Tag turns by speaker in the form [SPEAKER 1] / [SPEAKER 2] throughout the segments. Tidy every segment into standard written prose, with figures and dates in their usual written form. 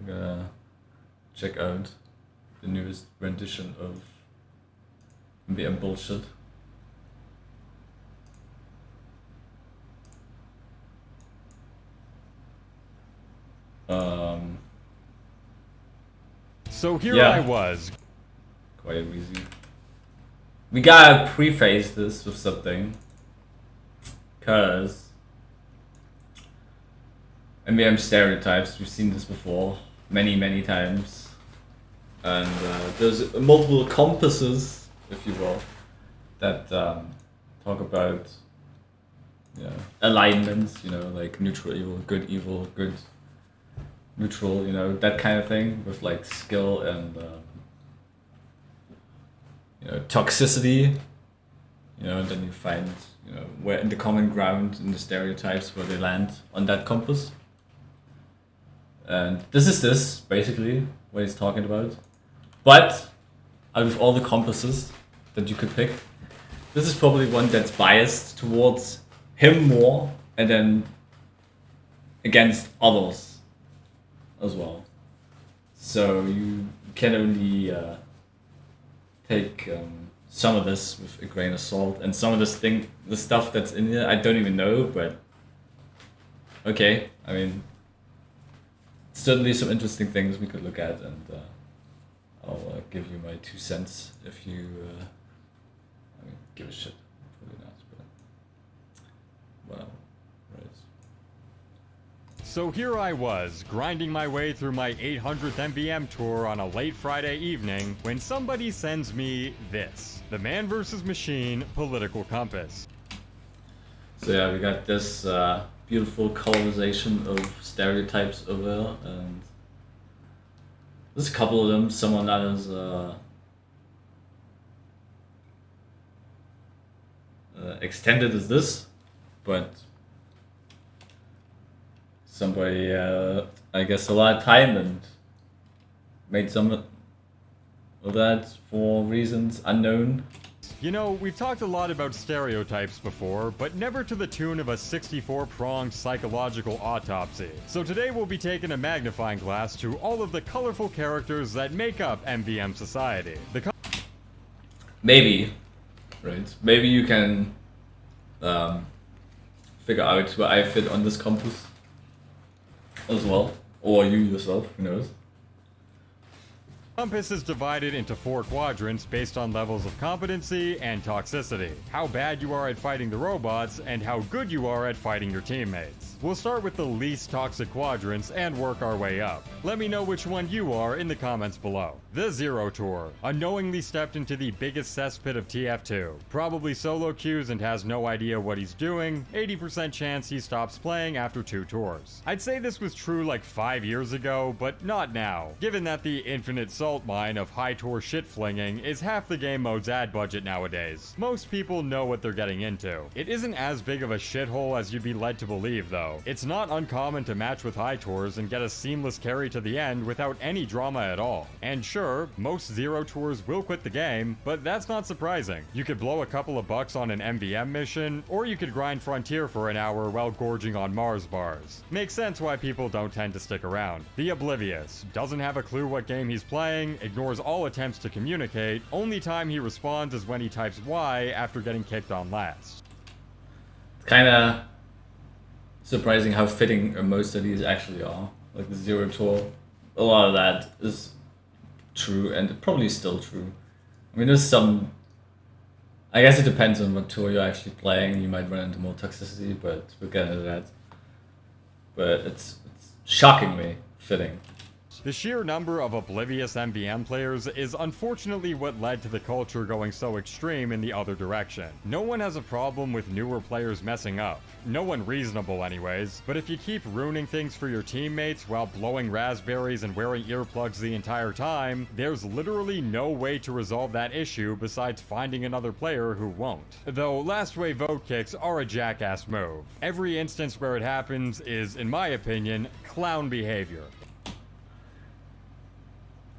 [SPEAKER 1] gonna check out the newest rendition of MvM bullshit.
[SPEAKER 2] So here I was.
[SPEAKER 1] Quite easy. We gotta preface this with something. Cause MvM stereotypes, we've seen this before many times. And there's multiple compasses, if you will, that talk about alignments, like neutral evil, good neutral, that kind of thing, with like skill and toxicity, and then you find where in the common ground in the stereotypes where they land on that compass. And this is basically what he's talking about. But out of all the compasses that you could pick, this is probably one that's biased towards him more, and then against others as well. So you can only take some of this with a grain of salt, and some of the stuff that's in here, I don't even know, but okay. I mean, certainly some interesting things we could look at, and I'll give you my 2 cents if you give a shit. Probably not, but whatever. Right.
[SPEAKER 2] So here I was, grinding my way through my 800th MvM tour on a late Friday evening, when somebody sends me this. The Man vs. Machine Political Compass.
[SPEAKER 1] So yeah, we got this beautiful colorization of stereotypes over, and there's a couple of them. Some are not as extended as this, but somebody, I guess, a lot of time and made some of that for reasons unknown.
[SPEAKER 2] We've talked a lot about stereotypes before, but never to the tune of a 64-pronged psychological autopsy. So today we'll be taking a magnifying glass to all of the colorful characters that make up MvM society.
[SPEAKER 1] Maybe, right? Maybe you can figure out where I fit on this compass as well, or you yourself, who knows?
[SPEAKER 2] Compass is divided into 4 quadrants based on levels of competency and toxicity, how bad you are at fighting the robots, and how good you are at fighting your teammates. We'll start with the least toxic quadrants and work our way up. Let me know which one you are in the comments below. The Zero Tour. Unknowingly stepped into the biggest cesspit of TF2. Probably solo queues and has no idea what he's doing. 80% chance he stops playing after 2 tours. I'd say this was true like 5 years ago, but not now, given that the infinite salt mine of high tour shit flinging is half the game mode's ad budget nowadays. Most people know what they're getting into. It isn't as big of a shithole as you'd be led to believe though. It's not uncommon to match with high tours and get a seamless carry to the end without any drama at all. And sure, most Zero Tours will quit the game, but that's not surprising. You could blow a couple of bucks on an MvM mission, or you could grind Frontier for an hour while gorging on Mars bars. Makes sense why people don't tend to stick around. The Oblivious. Doesn't have a clue what game he's playing, ignores all attempts to communicate, only time he responds is when he types Y after getting kicked on last.
[SPEAKER 1] Kinda surprising how fitting most of these actually are. Like the Zero Tour, a lot of that is true, and probably still true. I mean, there's some, I guess it depends on what tour you're actually playing. You might run into more toxicity, but we'll get into that. But it's shockingly fitting.
[SPEAKER 2] The sheer number of oblivious MvM players is unfortunately what led to the culture going so extreme in the other direction. No one has a problem with newer players messing up. No one reasonable anyways, but if you keep ruining things for your teammates while blowing raspberries and wearing earplugs the entire time, there's literally no way to resolve that issue besides finding another player who won't. Though last way vote kicks are a jackass move. Every instance where it happens is, in my opinion, clown behavior.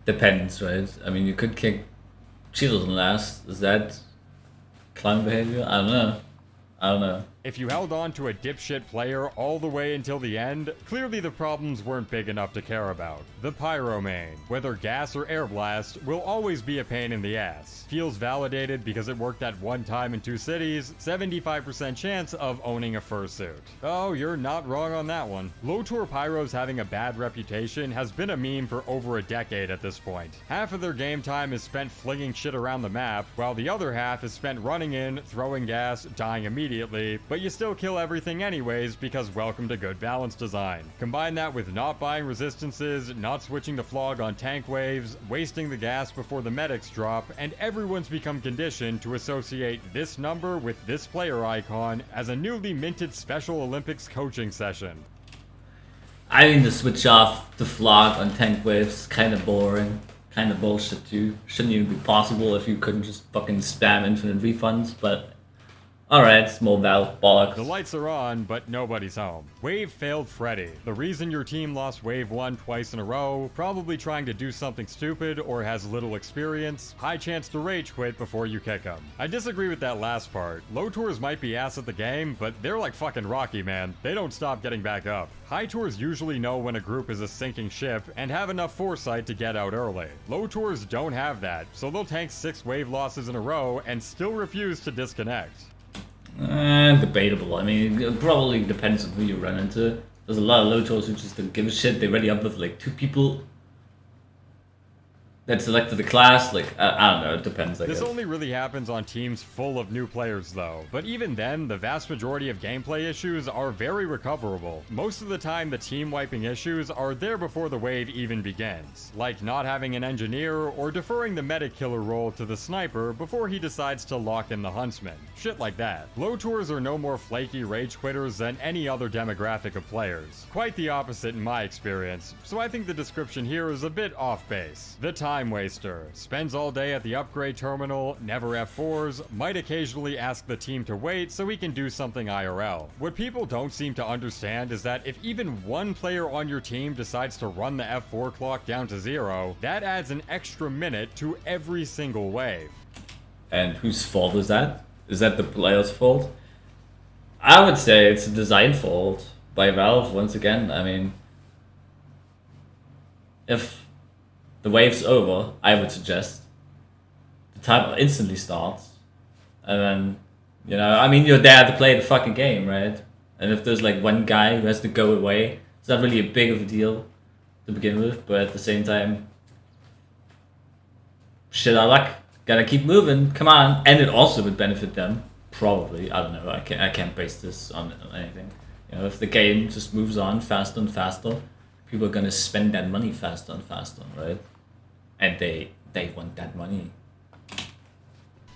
[SPEAKER 1] Depends, right? I mean, you could kick cheaters on last. Is that clown behavior? I don't know.
[SPEAKER 2] If you held on to a dipshit player all the way until the end, clearly the problems weren't big enough to care about. The Pyro main, whether gas or air blast, will always be a pain in the ass. Feels validated because it worked at one time in 2 cities, 75% chance of owning a fursuit. Oh, you're not wrong on that one. Low tour pyros having a bad reputation has been a meme for over a decade at this point. Half of their game time is spent flinging shit around the map, while the other half is spent running in, throwing gas, dying immediately, but you still kill everything anyways because welcome to good balance design. Combine that with not buying resistances, not switching to flog on tank waves, wasting the gas before the medics drop, and everyone's become conditioned to associate this number with this player icon as a newly minted Special Olympics coaching session.
[SPEAKER 1] I mean, the switch off the flog on tank waves kind of boring, kind of bullshit too. Shouldn't even be possible if you couldn't just fucking spam infinite refunds, but alright, small valve bollocks.
[SPEAKER 2] The lights are on, but nobody's home. Wave failed Freddy. The reason your team lost Wave 1 twice in a row, probably trying to do something stupid or has little experience, high chance to rage quit before you kick him. I disagree with that last part. Low tours might be ass at the game, but they're like fucking Rocky, man. They don't stop getting back up. High tours usually know when a group is a sinking ship and have enough foresight to get out early. Low tours don't have that, so they'll tank 6 wave losses in a row and still refuse to disconnect.
[SPEAKER 1] Debatable. I mean, it probably depends on who you run into. There's a lot of low tours who just don't give a shit. They ready up with like 2 people that selected the class. Like, I don't know, it depends, I guess.
[SPEAKER 2] This only really happens on teams full of new players though, but even then, the vast majority of gameplay issues are very recoverable. Most of the time, the team wiping issues are there before the wave even begins, like not having an engineer or deferring the medic killer role to the sniper before he decides to lock in the huntsman. Shit like that. Low tours are no more flaky rage quitters than any other demographic of players. Quite the opposite in my experience, so I think the description here is a bit off base. The time waster. Spends all day at the upgrade terminal, never F4s, might occasionally ask the team to wait so he can do something IRL. What people don't seem to understand is that if even one player on your team decides to run the F4 clock down to 0, that adds an extra minute to every single wave.
[SPEAKER 1] And whose fault is that? Is that the player's fault? I would say it's a design fault by Valve once again. I mean, if the wave's over, I would suggest the timer instantly starts, and then, you know, I mean, you're there to play the fucking game, right? And if there's like one guy who has to go away, it's not really a big of a deal to begin with, but at the same time, shit out of luck, gotta keep moving, come on. And it also would benefit them, probably. I don't know, I can't base this on anything. You know, if the game just moves on faster and faster, people are gonna spend that money faster and faster, right? And they want that money.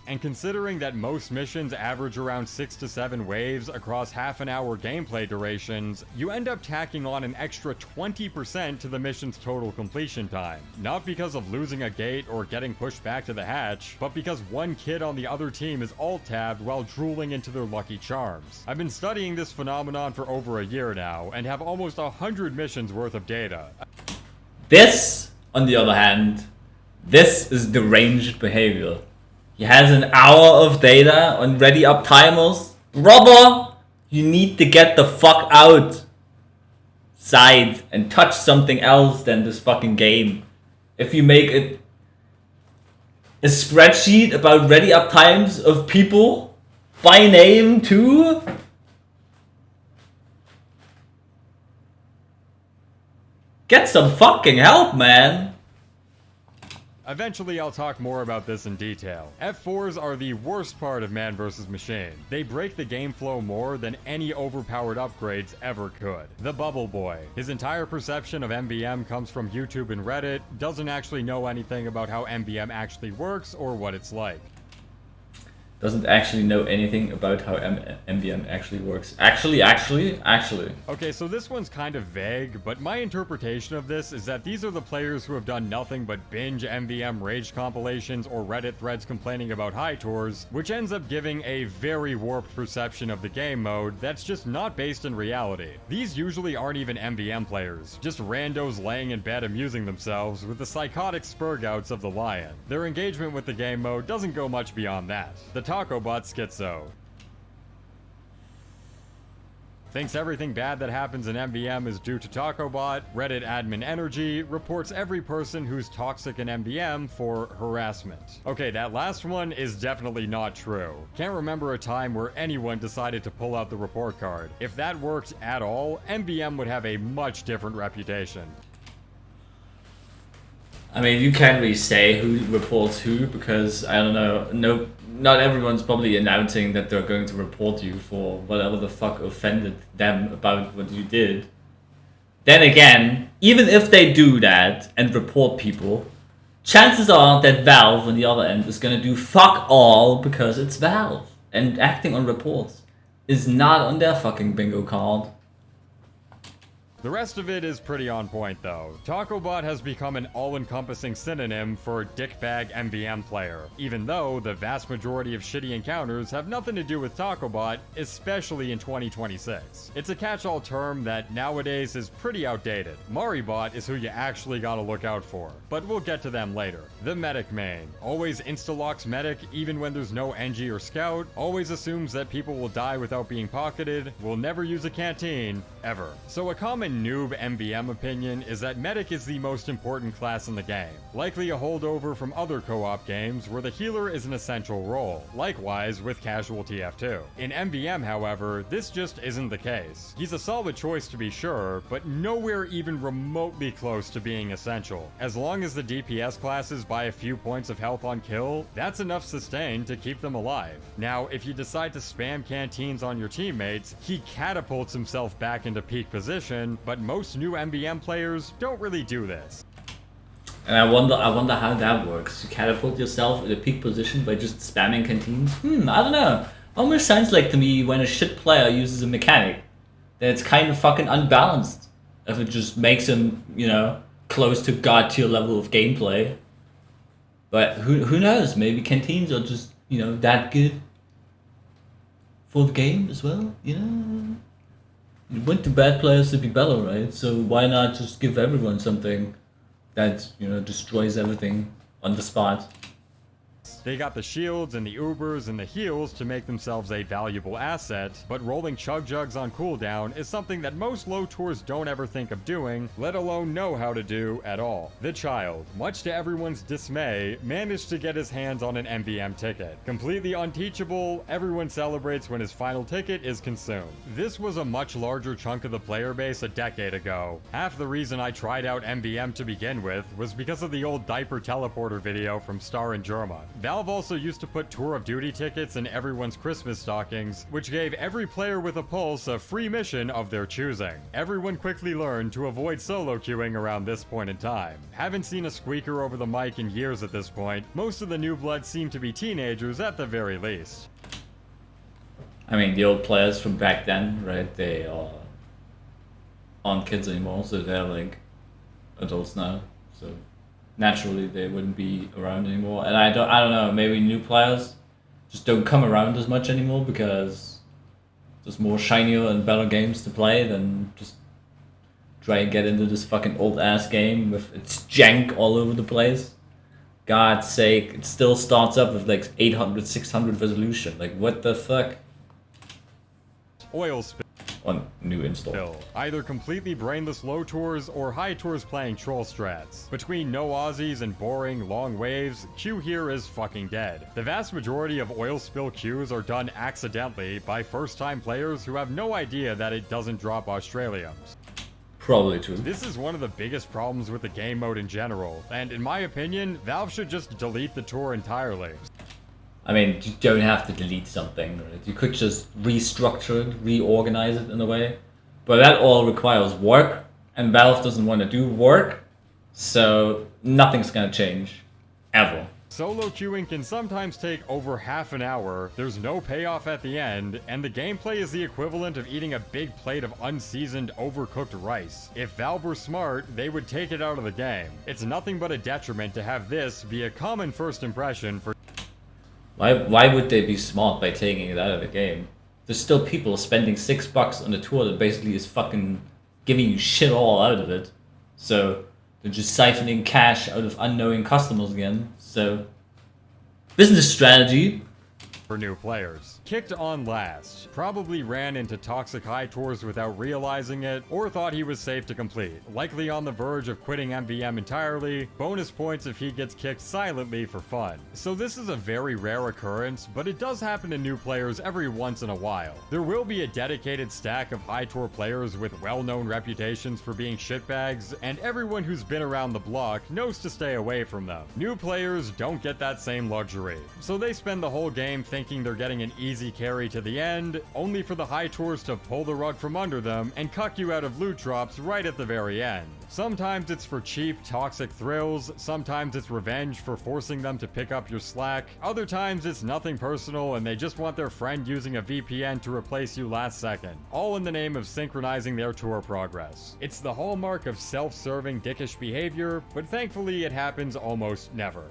[SPEAKER 2] And considering that most missions average around 6 to 7 waves across half-an-hour gameplay durations, you end up tacking on an extra 20% to the mission's total completion time. Not because of losing a gate or getting pushed back to the hatch, but because one kid on the other team is alt-tabbed while drooling into their lucky charms. I've been studying this phenomenon for over a year now, and have almost 100 missions worth of data.
[SPEAKER 1] This, on the other hand, this is deranged behavior. He has an hour of data on ready up timers. Brother, you need to get the fuck out side and touch something else than this fucking game. If you make it a spreadsheet about ready up times of people by name too, get some fucking help, man.
[SPEAKER 2] Eventually, I'll talk more about this in detail. F4s are the worst part of Man vs. Machine. They break the game flow more than any overpowered upgrades ever could. The Bubble Boy. His entire perception of MvM comes from YouTube and Reddit, doesn't actually know anything about how MvM actually works or what it's like.
[SPEAKER 1] Doesn't actually know anything about how MvM actually works. Actually.
[SPEAKER 2] Okay, so this one's kind of vague, but my interpretation of this is that these are the players who have done nothing but binge MvM rage compilations or Reddit threads complaining about high tours, which ends up giving a very warped perception of the game mode that's just not based in reality. These usually aren't even MvM players, just randos laying in bed amusing themselves with the psychotic spurgouts of the Lion. Their engagement with the game mode doesn't go much beyond that. The Taco Bot Schizo. thinks everything bad that happens in MvM is due to TacoBot. Reddit admin Energy reports every person who's toxic in MvM for harassment. Okay, that last one is definitely not true. Can't remember a time where anyone decided to pull out the report card. If that worked at all, MvM would have a much different reputation.
[SPEAKER 1] I mean, you can't really say who reports who because, I don't know, not everyone's probably announcing that they're going to report you for whatever the fuck offended them about what you did. Then again, even if they do that and report people, chances are that Valve on the other end is going to do fuck all because it's Valve. And acting on reports is not on their fucking bingo card.
[SPEAKER 2] The rest of it is pretty on point though. TacoBot has become an all-encompassing synonym for dickbag MvM player, even though the vast majority of shitty encounters have nothing to do with TacoBot, especially in 2026. It's a catch-all term that nowadays is pretty outdated. Maribot is who you actually gotta look out for, but we'll get to them later. The medic main. Always insta-locks medic even when there's no NG or scout, always assumes that people will die without being pocketed, will never use a canteen, ever. So a common noob MvM opinion is that medic is the most important class in the game, likely a holdover from other co-op games where the healer is an essential role, likewise with casual TF2. In MvM, however, this just isn't the case. He's a solid choice to be sure, but nowhere even remotely close to being essential. As long as the DPS classes buy a few points of health on kill, that's enough sustain to keep them alive. Now, if you decide to spam canteens on your teammates, he catapults himself back into peak position, but most new MvM players don't really do this.
[SPEAKER 1] And I wonder how that works. You catapult yourself in a peak position by just spamming canteens? I don't know. Almost sounds like to me when a shit player uses a mechanic, that it's kind of fucking unbalanced. If it just makes him, you know, close to god tier level of gameplay. But who knows? Maybe canteens are just, you know, that good for the game as well, you know? You want the bad players to be better, right? So why not just give everyone something that, you know, destroys everything on the spot?
[SPEAKER 2] They got the shields and the Ubers and the heals to make themselves a valuable asset, but rolling chug jugs on cooldown is something that most low tours don't ever think of doing, let alone know how to do at all. The child, much to everyone's dismay, managed to get his hands on an MvM ticket. Completely unteachable, everyone celebrates when his final ticket is consumed. This was a much larger chunk of the player base a decade ago. Half the reason I tried out MvM to begin with was because of the old diaper teleporter video from Star and Germa. Valve also used to put Tour of Duty tickets in everyone's Christmas stockings, which gave every player with a pulse a free mission of their choosing. Everyone quickly learned to avoid solo queuing around this point in time. Haven't seen a squeaker over the mic in years at this point. Most of the new bloods seem to be teenagers at the very least.
[SPEAKER 1] I mean, the old players from back then, right, they aren't kids anymore, so they're like adults now, so naturally they wouldn't be around anymore. And I don't know, maybe new players just don't come around as much anymore because there's more shinier and better games to play than just try and get into this fucking old ass game with its jank all over the place. God's sake, it still starts up with like 800, 600 resolution. Like, what the fuck?
[SPEAKER 2] Oil spill.
[SPEAKER 1] On new install.
[SPEAKER 2] Either completely brainless low tours or high tours playing troll strats. Between no Aussies and boring long waves, queue here is fucking dead. The vast majority of oil spill queues are done accidentally by first time players who have no idea that it doesn't drop Australiums.
[SPEAKER 1] Probably true.
[SPEAKER 2] This is one of the biggest problems with the game mode in general, and in my opinion, Valve should just delete the tour entirely.
[SPEAKER 1] I mean, you don't have to delete something, right? You could just restructure it, reorganize it in a way. But that all requires work, and Valve doesn't want to do work, so nothing's gonna change. Ever.
[SPEAKER 2] Solo queuing can sometimes take over half an hour, there's no payoff at the end, and the gameplay is the equivalent of eating a big plate of unseasoned, overcooked rice. If Valve were smart, they would take it out of the game. It's nothing but a detriment to have this be a common first impression for...
[SPEAKER 1] Why would they be smart by taking it out of the game? There's still people spending $6 on a tour that basically is fucking giving you shit all out of it. So they're just siphoning cash out of unknowing customers again. So business strategy.
[SPEAKER 2] for new players. Kicked on last, probably ran into toxic high tours without realizing it, or thought he was safe to complete. Likely on the verge of quitting MvM entirely, bonus points if he gets kicked silently for fun. So this is a very rare occurrence, but it does happen to new players every once in a while. There will be a dedicated stack of high tour players with well-known reputations for being shitbags, and everyone who's been around the block knows to stay away from them. New players don't get that same luxury, so they spend the whole game thinking they're getting an easy carry to the end, only for the high tours to pull the rug from under them and cuck you out of loot drops right at the very end. Sometimes it's for cheap, toxic thrills, sometimes it's revenge for forcing them to pick up your slack, other times it's nothing personal and they just want their friend using a VPN to replace you last second, all in the name of synchronizing their tour progress. It's the hallmark of self-serving dickish behavior, but thankfully it happens almost never.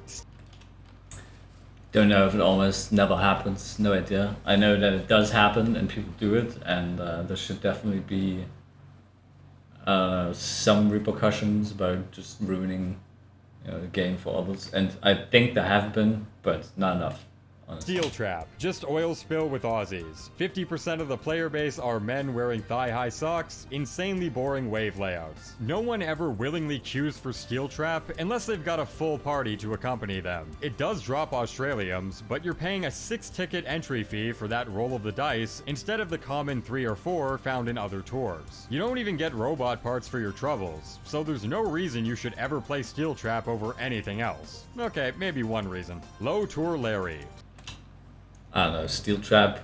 [SPEAKER 1] Don't know if it almost never happens, no idea. I know that it does happen and people do it, and there should definitely be some repercussions about just ruining, you know, the game for others. And I think there have been, but not enough.
[SPEAKER 2] Steel Trap, just oil spill with Aussies. 50% of the player base are men wearing thigh-high socks, insanely boring wave layouts. No one ever willingly queues for Steel Trap unless they've got a full party to accompany them. It does drop Australiums, but you're paying a 6-ticket entry fee for that roll of the dice instead of the common 3 or 4 found in other tours. You don't even get robot parts for your troubles, so there's no reason you should ever play Steel Trap over anything else. Okay, maybe one reason. Low Tour Larry.
[SPEAKER 1] I don't know, Steel Trap,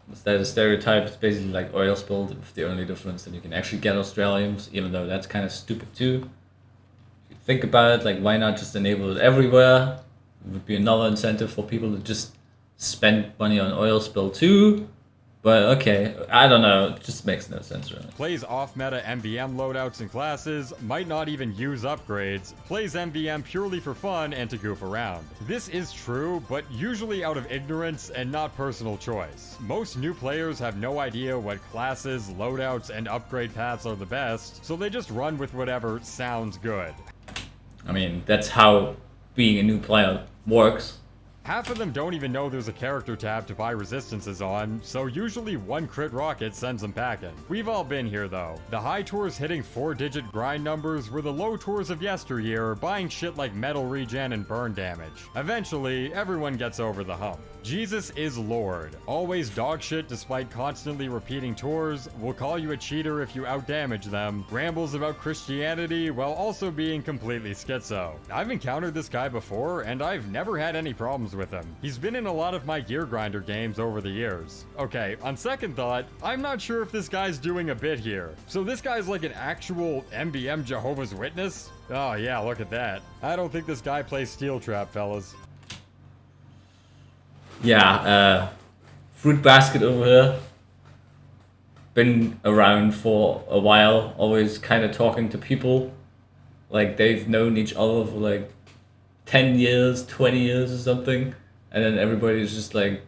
[SPEAKER 1] instead of Stereotype, it's basically like oil spilled, with the only difference that you can actually get Australians, even though that's kind of stupid too. If you think about it, like, why not just enable it everywhere? It would be another incentive for people to just spend money on oil spill too. But okay, I don't know, it just makes no sense really.
[SPEAKER 2] Plays off-meta MvM loadouts and classes, might not even use upgrades, plays MvM purely for fun and to goof around. This is true, but usually out of ignorance and not personal choice. Most new players have no idea what classes, loadouts, and upgrade paths are the best, so they just run with whatever sounds good.
[SPEAKER 1] I mean, that's how being a new player works.
[SPEAKER 2] Half of them don't even know there's a character tab to buy resistances on, so usually one crit rocket sends them packing. We've all been here though. The high tours hitting 4-digit grind numbers were the low tours of yesteryear, buying shit like metal regen and burn damage. Eventually, everyone gets over the hump. Jesus is Lord. Always dogshit despite constantly repeating tours, will call you a cheater if you outdamage them, rambles about Christianity while also being completely schizo. I've encountered this guy before, and I've never had any problems with him. He's been in a lot of my Gear Grinder games over the years. Okay, on second thought, I'm not sure if this guy's doing a bit here. So this guy's like an actual MvM Jehovah's Witness? Oh yeah, look at that. I don't think this guy plays Steel Trap, fellas.
[SPEAKER 1] Yeah, Fruit Basket over here. Been around for a while, always kind of talking to people. Like, they've known each other for like 10 years, 20 years or something. And then everybody's just like,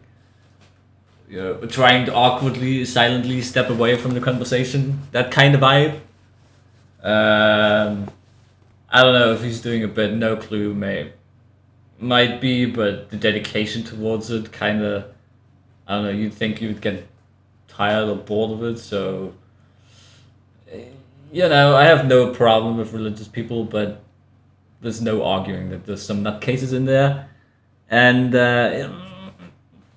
[SPEAKER 1] you know, trying to awkwardly, silently step away from the conversation. That kind of vibe. I don't know if he's doing a bit, no clue, mate. Might be, but the dedication towards it kind of, I don't know, you'd think you would get tired or bored of it, so, you know, I have no problem with religious people, but there's no arguing that there's some nutcases in there, and,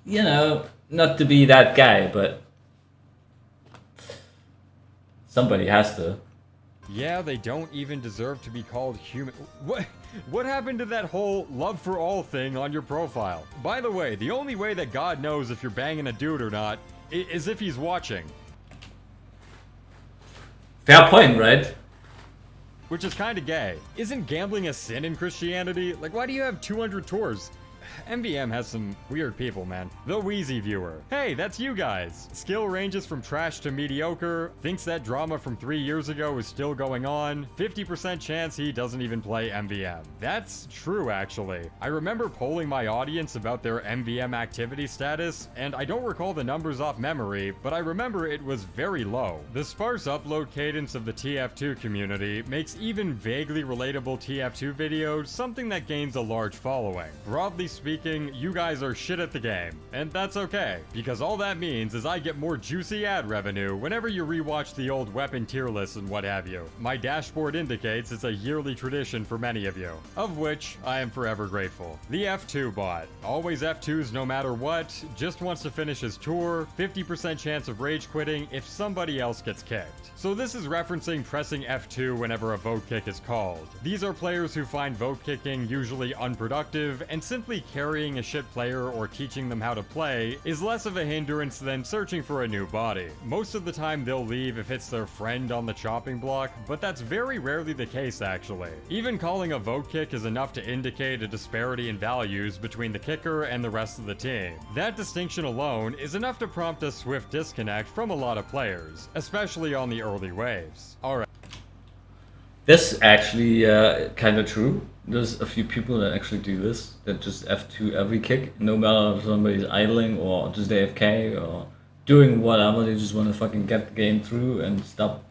[SPEAKER 1] you know, not to be that guy, but somebody has to.
[SPEAKER 2] Yeah, they don't even deserve to be called human. What happened to that whole love for all thing on your profile? By the way, the only way that God knows if you're banging a dude or not is if he's watching.
[SPEAKER 1] Fair point, right?
[SPEAKER 2] Which is kind of gay. Isn't gambling a sin in Christianity? Like, why do you have 200 tours? MvM has some weird people, man. The Wheezy Viewer. Hey, that's you guys. Skill ranges from trash to mediocre. Thinks that drama from 3 years ago is still going on. 50% chance he doesn't even play MvM. That's true, actually. I remember polling my audience about their MvM activity status, and I don't recall the numbers off memory, but I remember it was very low. The sparse upload cadence of the TF2 community makes even vaguely relatable TF2 videos something that gains a large following. Broadly speaking, you guys are shit at the game. And that's okay, because all that means is I get more juicy ad revenue whenever you rewatch the old weapon tier lists and what have you. My dashboard indicates it's a yearly tradition for many of you, of which I am forever grateful. The F2 bot. Always F2s no matter what, just wants to finish his tour, 50% chance of rage quitting if somebody else gets kicked. So this is referencing pressing F2 whenever a vote kick is called. These are players who find vote kicking usually unproductive, and simply carrying a shit player or teaching them how to play is less of a hindrance than searching for a new body. Most of the time they'll leave if it's their friend on the chopping block, but that's very rarely the case actually. Even calling a vote kick is enough to indicate a disparity in values between the kicker and the rest of the team. That distinction alone is enough to prompt a swift disconnect from a lot of players, especially on the early waves. Alright.
[SPEAKER 1] This actually kind of true. There's a few people that actually do this, that just F2 every kick, no matter if somebody's idling or just AFK or doing whatever. They just want to fucking get the game through and stop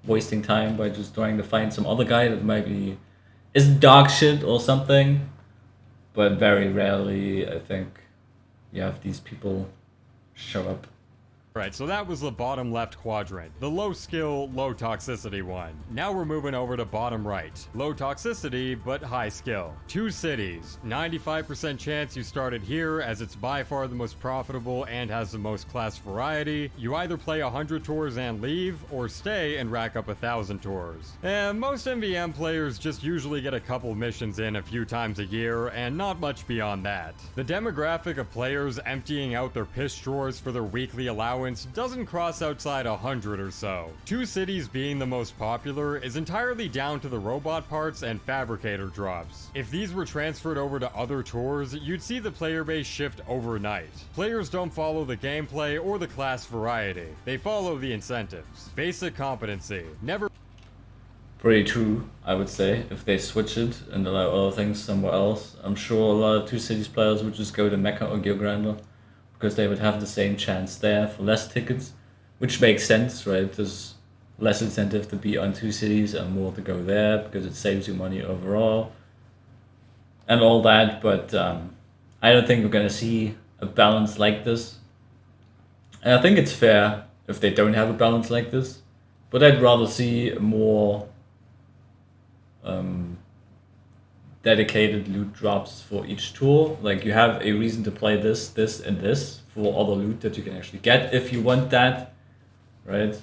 [SPEAKER 1] wasting time by just trying to find some other guy that might be is dog shit or something. But very rarely, I think, you have these people show up.
[SPEAKER 2] Right, so that was the bottom left quadrant, the low skill, low toxicity one. Now we're moving over to bottom right. Low toxicity, but high skill. 2 cities, 95% chance you started here as it's by far the most profitable and has the most class variety. You either play 100 tours and leave, or stay and rack up 1,000 tours. And most MvM players just usually get a couple missions in a few times a year, and not much beyond that. The demographic of players emptying out their piss drawers for their weekly allowance doesn't cross outside 100 or so. 2 cities being the most popular is entirely down to the robot parts and fabricator drops. If these were transferred over to other tours, you'd see the player base shift overnight. Players don't follow the gameplay or the class variety. They follow the incentives. Basic competency. Never
[SPEAKER 1] Pretty true, I would say. If they switch it and allow other things somewhere else, I'm sure a lot of 2 cities players would just go to Mecca or Geogranda, because they would have the same chance there for less tickets, which makes sense, right? There's less incentive to be on 2 cities and more to go there because it saves you money overall and all that. But I don't think we're going to see a balance like this. And I think it's fair if they don't have a balance like this, but I'd rather see more dedicated loot drops for each tour. Like, you have a reason to play this, this, and this for other loot that you can actually get if you want that, right?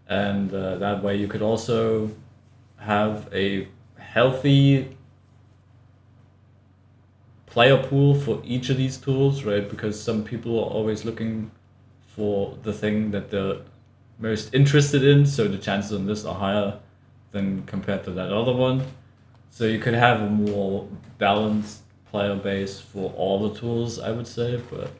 [SPEAKER 1] And that way you could also have a healthy player pool for each of these tools, right? Because some people are always looking for the thing that they're most interested in, so the chances on this are higher than compared to that other one. So you could have a more balanced player base for all the tools, I would say, but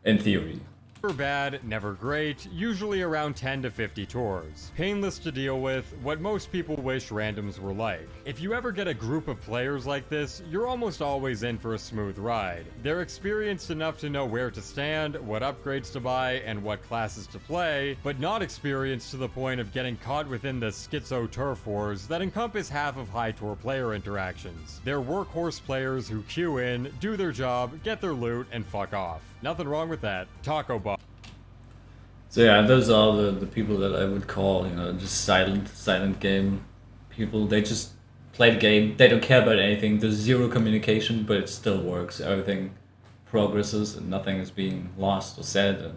[SPEAKER 1] in theory.
[SPEAKER 2] Never bad, never great, usually around 10 to 50 tours. Painless to deal with, what most people wish randoms were like. If you ever get a group of players like this, you're almost always in for a smooth ride. They're experienced enough to know where to stand, what upgrades to buy, and what classes to play, but not experienced to the point of getting caught within the schizo turf wars that encompass half of high tour player interactions. They're workhorse players who queue in, do their job, get their loot, and fuck off. Nothing wrong with that. Taco bot.
[SPEAKER 1] So yeah, those are the people that I would call, just silent game people. They just play the game. They don't care about anything. There's zero communication, but it still works. Everything progresses and nothing is being lost or said,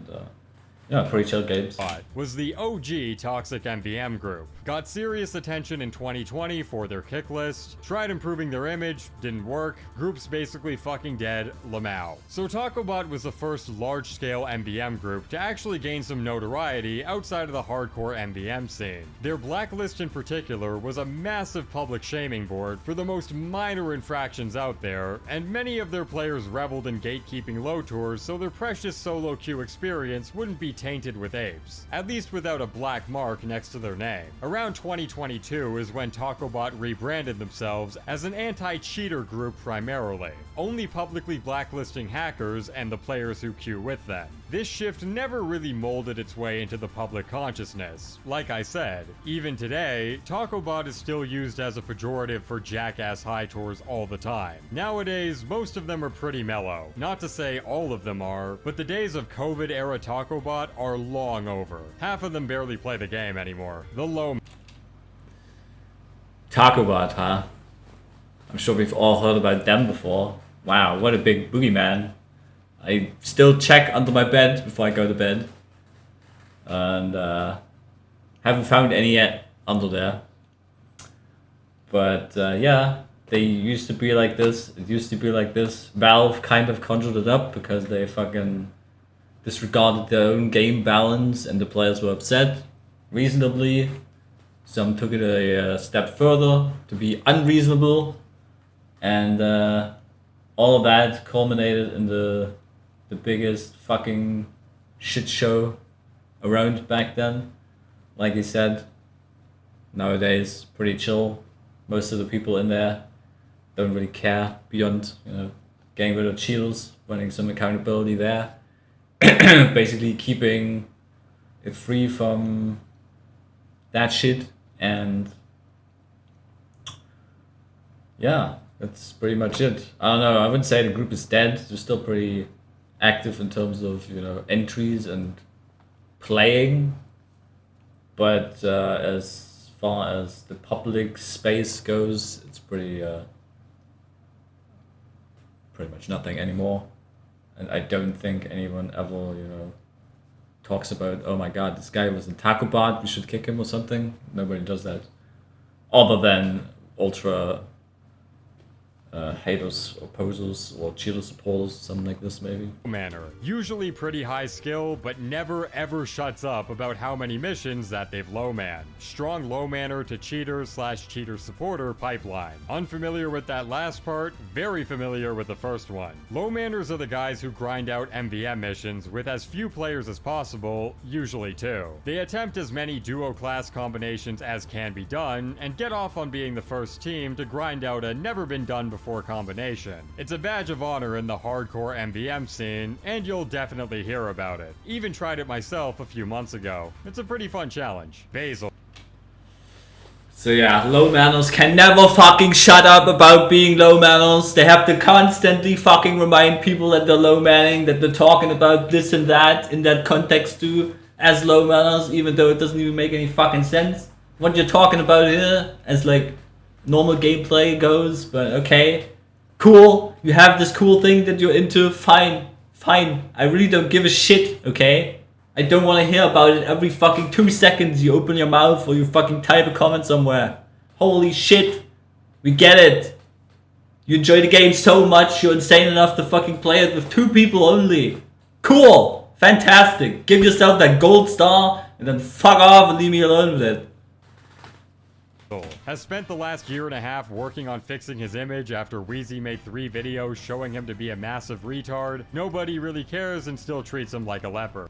[SPEAKER 1] and pretty chill games.
[SPEAKER 2] Was the OG toxic MvM group. Got serious attention in 2020 for their kick list, tried improving their image, didn't work, group's basically fucking dead, lamau. So TacoBot was the first large-scale MvM group to actually gain some notoriety outside of the hardcore MvM scene. Their blacklist in particular was a massive public shaming board for the most minor infractions out there, and many of their players reveled in gatekeeping low tours so their precious solo queue experience wouldn't be tainted with apes, at least without a black mark next to their name. Around 2022 is when TacoBot rebranded themselves as an anti-cheater group primarily, only publicly blacklisting hackers and the players who queue with them. This shift never really molded its way into the public consciousness. Like I said, even today, TacoBot is still used as a pejorative for jackass high tours all the time. Nowadays, most of them are pretty mellow. Not to say all of them are, but the days of COVID-era TacoBot are long over. Half of them barely play the game anymore. The low...
[SPEAKER 1] TacoBot, huh? I'm sure we've all heard about them before. Wow, what a big boogeyman. I still check under my bed before I go to bed. And haven't found any yet under there. But yeah, they used to be like this. It used to be like this. Valve kind of conjured it up because they fucking disregarded their own game balance and the players were upset. Reasonably. Some took it a step further to be unreasonable. And all of that culminated in the biggest fucking shit show around back then. Like he said, nowadays pretty chill. Most of the people in there don't really care beyond, you know, getting rid of cheaters, running some accountability there. Basically keeping it free from that shit, and yeah, that's pretty much it. I don't know, I wouldn't say the group is dead. They're still pretty active in terms of, you know, entries and playing, but as far as the public space goes, it's pretty much nothing anymore. And I don't think anyone ever, you know, talks about, oh my god, this guy was in TacoBot, we should kick him or something. Nobody does that, other than ultra haters or posers or cheater supporters, something like this maybe.
[SPEAKER 2] Manner. Usually pretty high skill, but never ever shuts up about how many missions that they've low man. Strong low manner to cheater / cheater supporter pipeline. Unfamiliar with that last part, very familiar with the first one. Low manners are the guys who grind out MvM missions with as few players as possible, usually 2. They attempt as many duo class combinations as can be done, and get off on being the first team to grind out a never been done before combination. It's a badge of honor in the hardcore MvM scene, and you'll definitely hear about it. Even tried it myself a few months ago. It's a pretty fun challenge. Basil.
[SPEAKER 1] So yeah, low manners can never fucking shut up about being low manners. They have to constantly fucking remind people that they're low manning, that they're talking about this and that in that context too, as low manners, even though it doesn't even make any fucking sense. What you're talking about here as like normal gameplay goes, but okay, cool, you have this cool thing that you're into, fine, I really don't give a shit, okay? I don't want to hear about it every fucking 2 seconds you open your mouth or you fucking type a comment somewhere. Holy shit, we get it. You enjoy the game so much, you're insane enough to fucking play it with 2 people only. Cool, fantastic, give yourself that gold star and then fuck off and leave me alone with it.
[SPEAKER 2] Has spent the last year and a half working on fixing his image after Weezy made 3 videos showing him to be a massive retard. Nobody really cares and still treats him like a leper.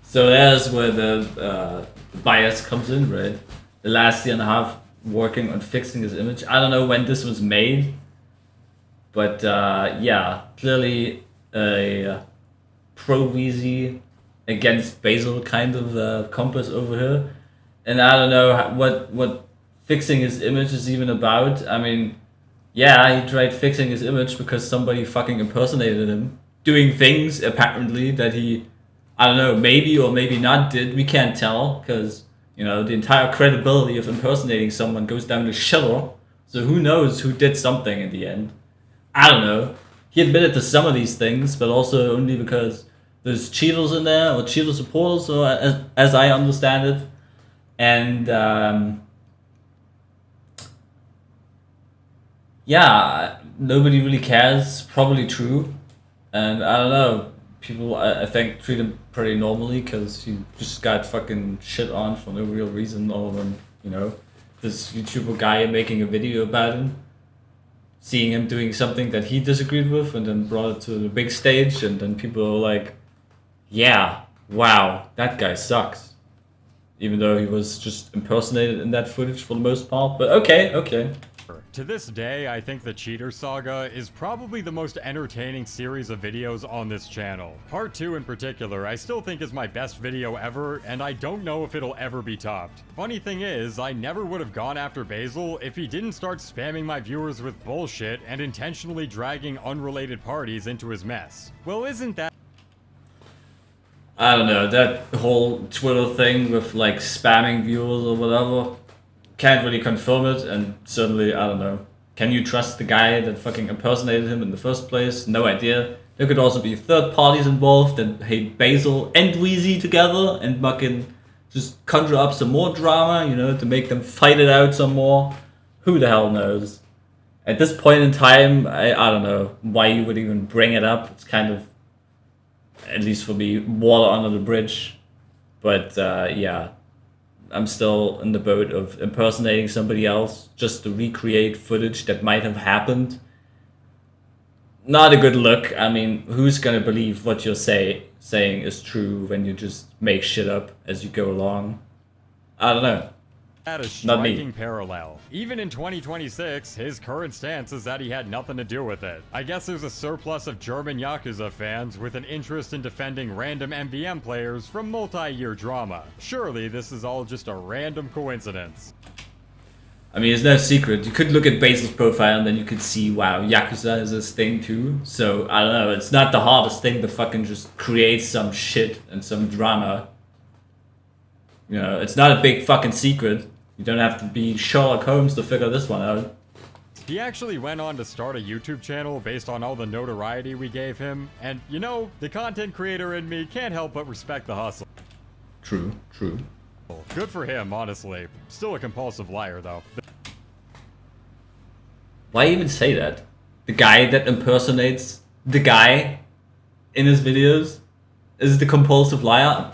[SPEAKER 1] So there's where the bias comes in, right? The last year and a half working on fixing his image. I don't know when this was made, but yeah, clearly a pro-Weezy against Basil kind of compass over here. And I don't know what fixing his image is even about. I mean, yeah, he tried fixing his image because somebody fucking impersonated him, doing things apparently that he, I don't know, maybe or maybe not did. We can't tell because, you know, the entire credibility of impersonating someone goes down the shitter. So who knows who did something in the end. I don't know. He admitted to some of these things, but also only because there's cheaters in there, or cheater supporters, or as I understand it. And yeah, nobody really cares, probably true. And I don't know, people I think treat him pretty normally because he just got fucking shit on for no real reason other than, you know, this YouTuber guy making a video about him, seeing him doing something that he disagreed with and then brought it to the big stage, and then people are like, yeah, Wow, that guy sucks. Even though he was just impersonated in that footage for the most part. But okay, okay.
[SPEAKER 2] To this day, I think the Cheater Saga is probably the most entertaining series of videos on this channel. Part 2 in particular, I still think is my best video ever, and I don't know if it'll ever be topped. Funny thing is, I never would have gone after Basil if he didn't start spamming my viewers with bullshit and intentionally dragging unrelated parties into his mess. Well, isn't that...
[SPEAKER 1] I don't know, that whole Twitter thing with like spamming viewers or whatever, can't really confirm it, and certainly, I don't know. Can you trust the guy that fucking impersonated him in the first place? No idea. There could also be third parties involved that hate Basil and Wheezy together and fucking just conjure up some more drama, you know, to make them fight it out some more. Who the hell knows? At this point in time, I don't know why you would even bring it up. It's kind of, at least for me, water under the bridge. But yeah, I'm still in the boat of impersonating somebody else just to recreate footage that might have happened. Not a good look. I mean, who's gonna believe what you're saying is true when you just make shit up as you go along? I don't know.
[SPEAKER 2] That is striking parallel. Even in 2026, his current stance is that he had nothing to do with it. I guess there's a surplus of German Yakuza fans with an interest in defending random MvM players from multi-year drama. Surely this is all just a random coincidence.
[SPEAKER 1] I mean, it's no secret. You could look at Basil's profile and then you could see, wow, Yakuza is his thing too. So, I don't know, it's not the hardest thing to fucking just create some shit and some drama. You know, it's not a big fucking secret. You don't have to be Sherlock Holmes to figure this one out.
[SPEAKER 2] He actually went on to start a YouTube channel based on all the notoriety we gave him, and you know, the content creator in me can't help but respect the hustle.
[SPEAKER 1] True, true.
[SPEAKER 2] Good for him, honestly. Still a compulsive liar, though.
[SPEAKER 1] Why even say that? The guy that impersonates the guy in his videos is the compulsive liar?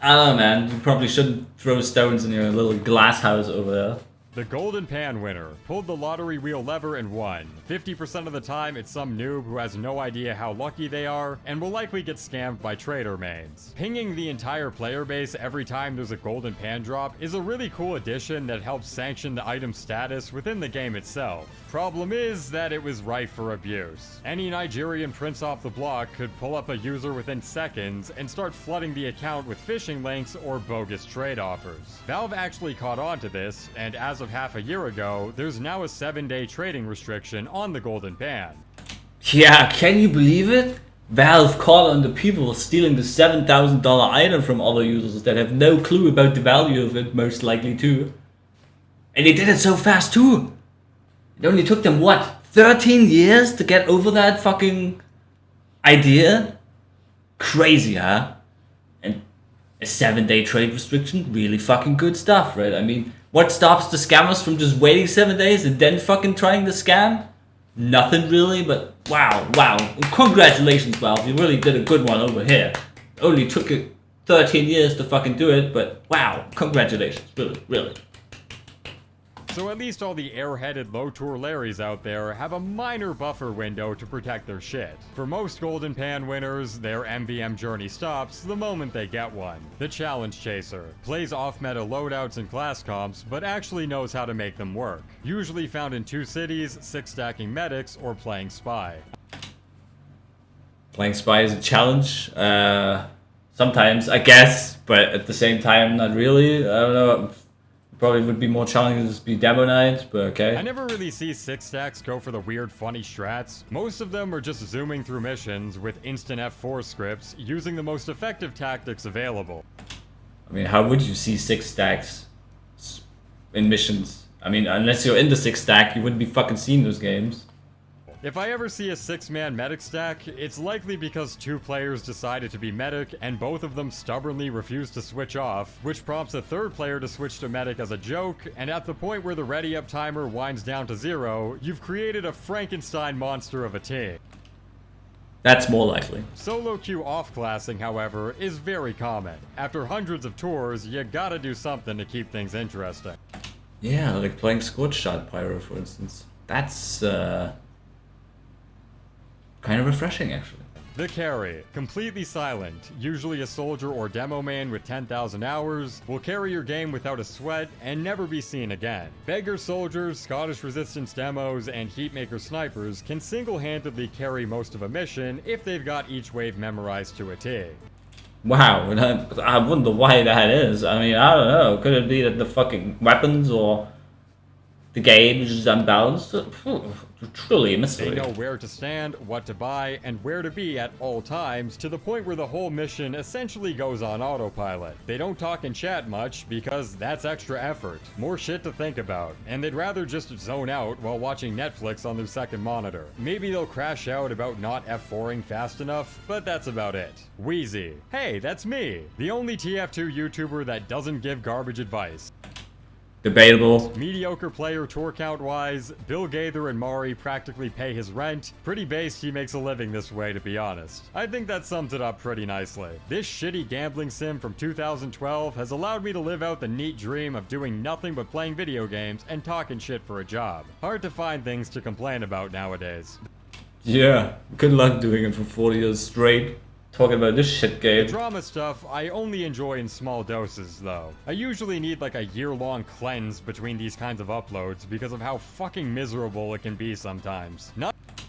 [SPEAKER 1] I don't know, man. You probably shouldn't throw stones in your little glass house over there.
[SPEAKER 2] The Golden Pan winner pulled the lottery wheel lever and won. 50% of the time, it's some noob who has no idea how lucky they are and will likely get scammed by trader mains. Pinging the entire player base every time there's a Golden Pan drop is a really cool addition that helps sanction the item status within the game itself. Problem is that it was rife for abuse. Any Nigerian prince off the block could pull up a user within seconds and start flooding the account with phishing links or bogus trade offers. Valve actually caught on to this, and as of half a year ago, there's now a 7-day trading restriction on the Golden Pan.
[SPEAKER 1] Yeah, can you believe it? Valve caught on the people stealing the $7,000 item from other users that have no clue about the value of it, most likely too. And they did it so fast too! It only took them, what, 13 years to get over that fucking idea? Crazy, huh? And a 7-day trade restriction, really fucking good stuff, right? I mean, what stops the scammers from just waiting 7 days and then fucking trying to scam? Nothing really, but wow. Congratulations, Valve, you really did a good one over here. Only took it 13 years to fucking do it, but wow, congratulations, really.
[SPEAKER 2] So at least all the airheaded low-tour Larrys out there have a minor buffer window to protect their shit. For most Golden Pan winners, their MvM journey stops the moment they get one. The Challenge Chaser plays off-meta loadouts and class comps, but actually knows how to make them work. Usually found in 2 cities, 6 stacking medics, or playing Spy.
[SPEAKER 1] Playing Spy is a challenge, sometimes, I guess, but at the same time, not really. I don't know. Probably would be more challenging to just be demo night, but okay.
[SPEAKER 2] I never really see 6 stacks go for the weird funny strats. Most of them are just zooming through missions with instant F4 scripts, using the most effective tactics available.
[SPEAKER 1] I mean, how would you see 6 stacks in missions? I mean, unless you're in the 6 stack, you wouldn't be fucking seeing those games.
[SPEAKER 2] If I ever see a 6-man medic stack, it's likely because 2 players decided to be medic and both of them stubbornly refused to switch off, which prompts a 3rd player to switch to medic as a joke, and at the point where the ready up timer winds down to 0, you've created a Frankenstein monster of a team.
[SPEAKER 1] That's more likely.
[SPEAKER 2] Solo queue off-classing, however, is very common. After hundreds of tours, you gotta do something to keep things interesting.
[SPEAKER 1] Yeah, like playing Scorch Shot Pyro, for instance. That's, kind of refreshing, actually.
[SPEAKER 2] The carry, completely silent, usually a soldier or demo man with 10,000 hours, will carry your game without a sweat and never be seen again. Beggar soldiers, Scottish resistance demos, and heatmaker snipers can single-handedly carry most of a mission if they've got each wave memorized to a T.
[SPEAKER 1] Wow, and I wonder why that is. I mean, I don't know. Could it be that the fucking weapons or the gauge is unbalanced? Truly a mystery.
[SPEAKER 2] They know where to stand, what to buy, and where to be at all times, to the point where the whole mission essentially goes on autopilot. They don't talk and chat much because that's extra effort, more shit to think about, and they'd rather just zone out while watching Netflix on their second monitor. Maybe they'll crash out about not F4ing fast enough, but that's about it. Wheezy. Hey, that's me, the only TF2 YouTuber that doesn't give garbage advice.
[SPEAKER 1] Debatable.
[SPEAKER 2] Mediocre player tour count wise, Bill Gaither and Mari practically pay his rent. Pretty based he makes a living this way, to be honest. I think that sums it up pretty nicely. This shitty gambling sim from 2012 has allowed me to live out the neat dream of doing nothing but playing video games and talking shit for a job. Hard to find things to complain about nowadays.
[SPEAKER 1] Yeah, good luck doing it for 40 years straight. Talking about this shit game.
[SPEAKER 2] The drama stuff I only enjoy in small doses, though. I usually need like a year-long cleanse between these kinds of uploads because of how fucking miserable it can be sometimes.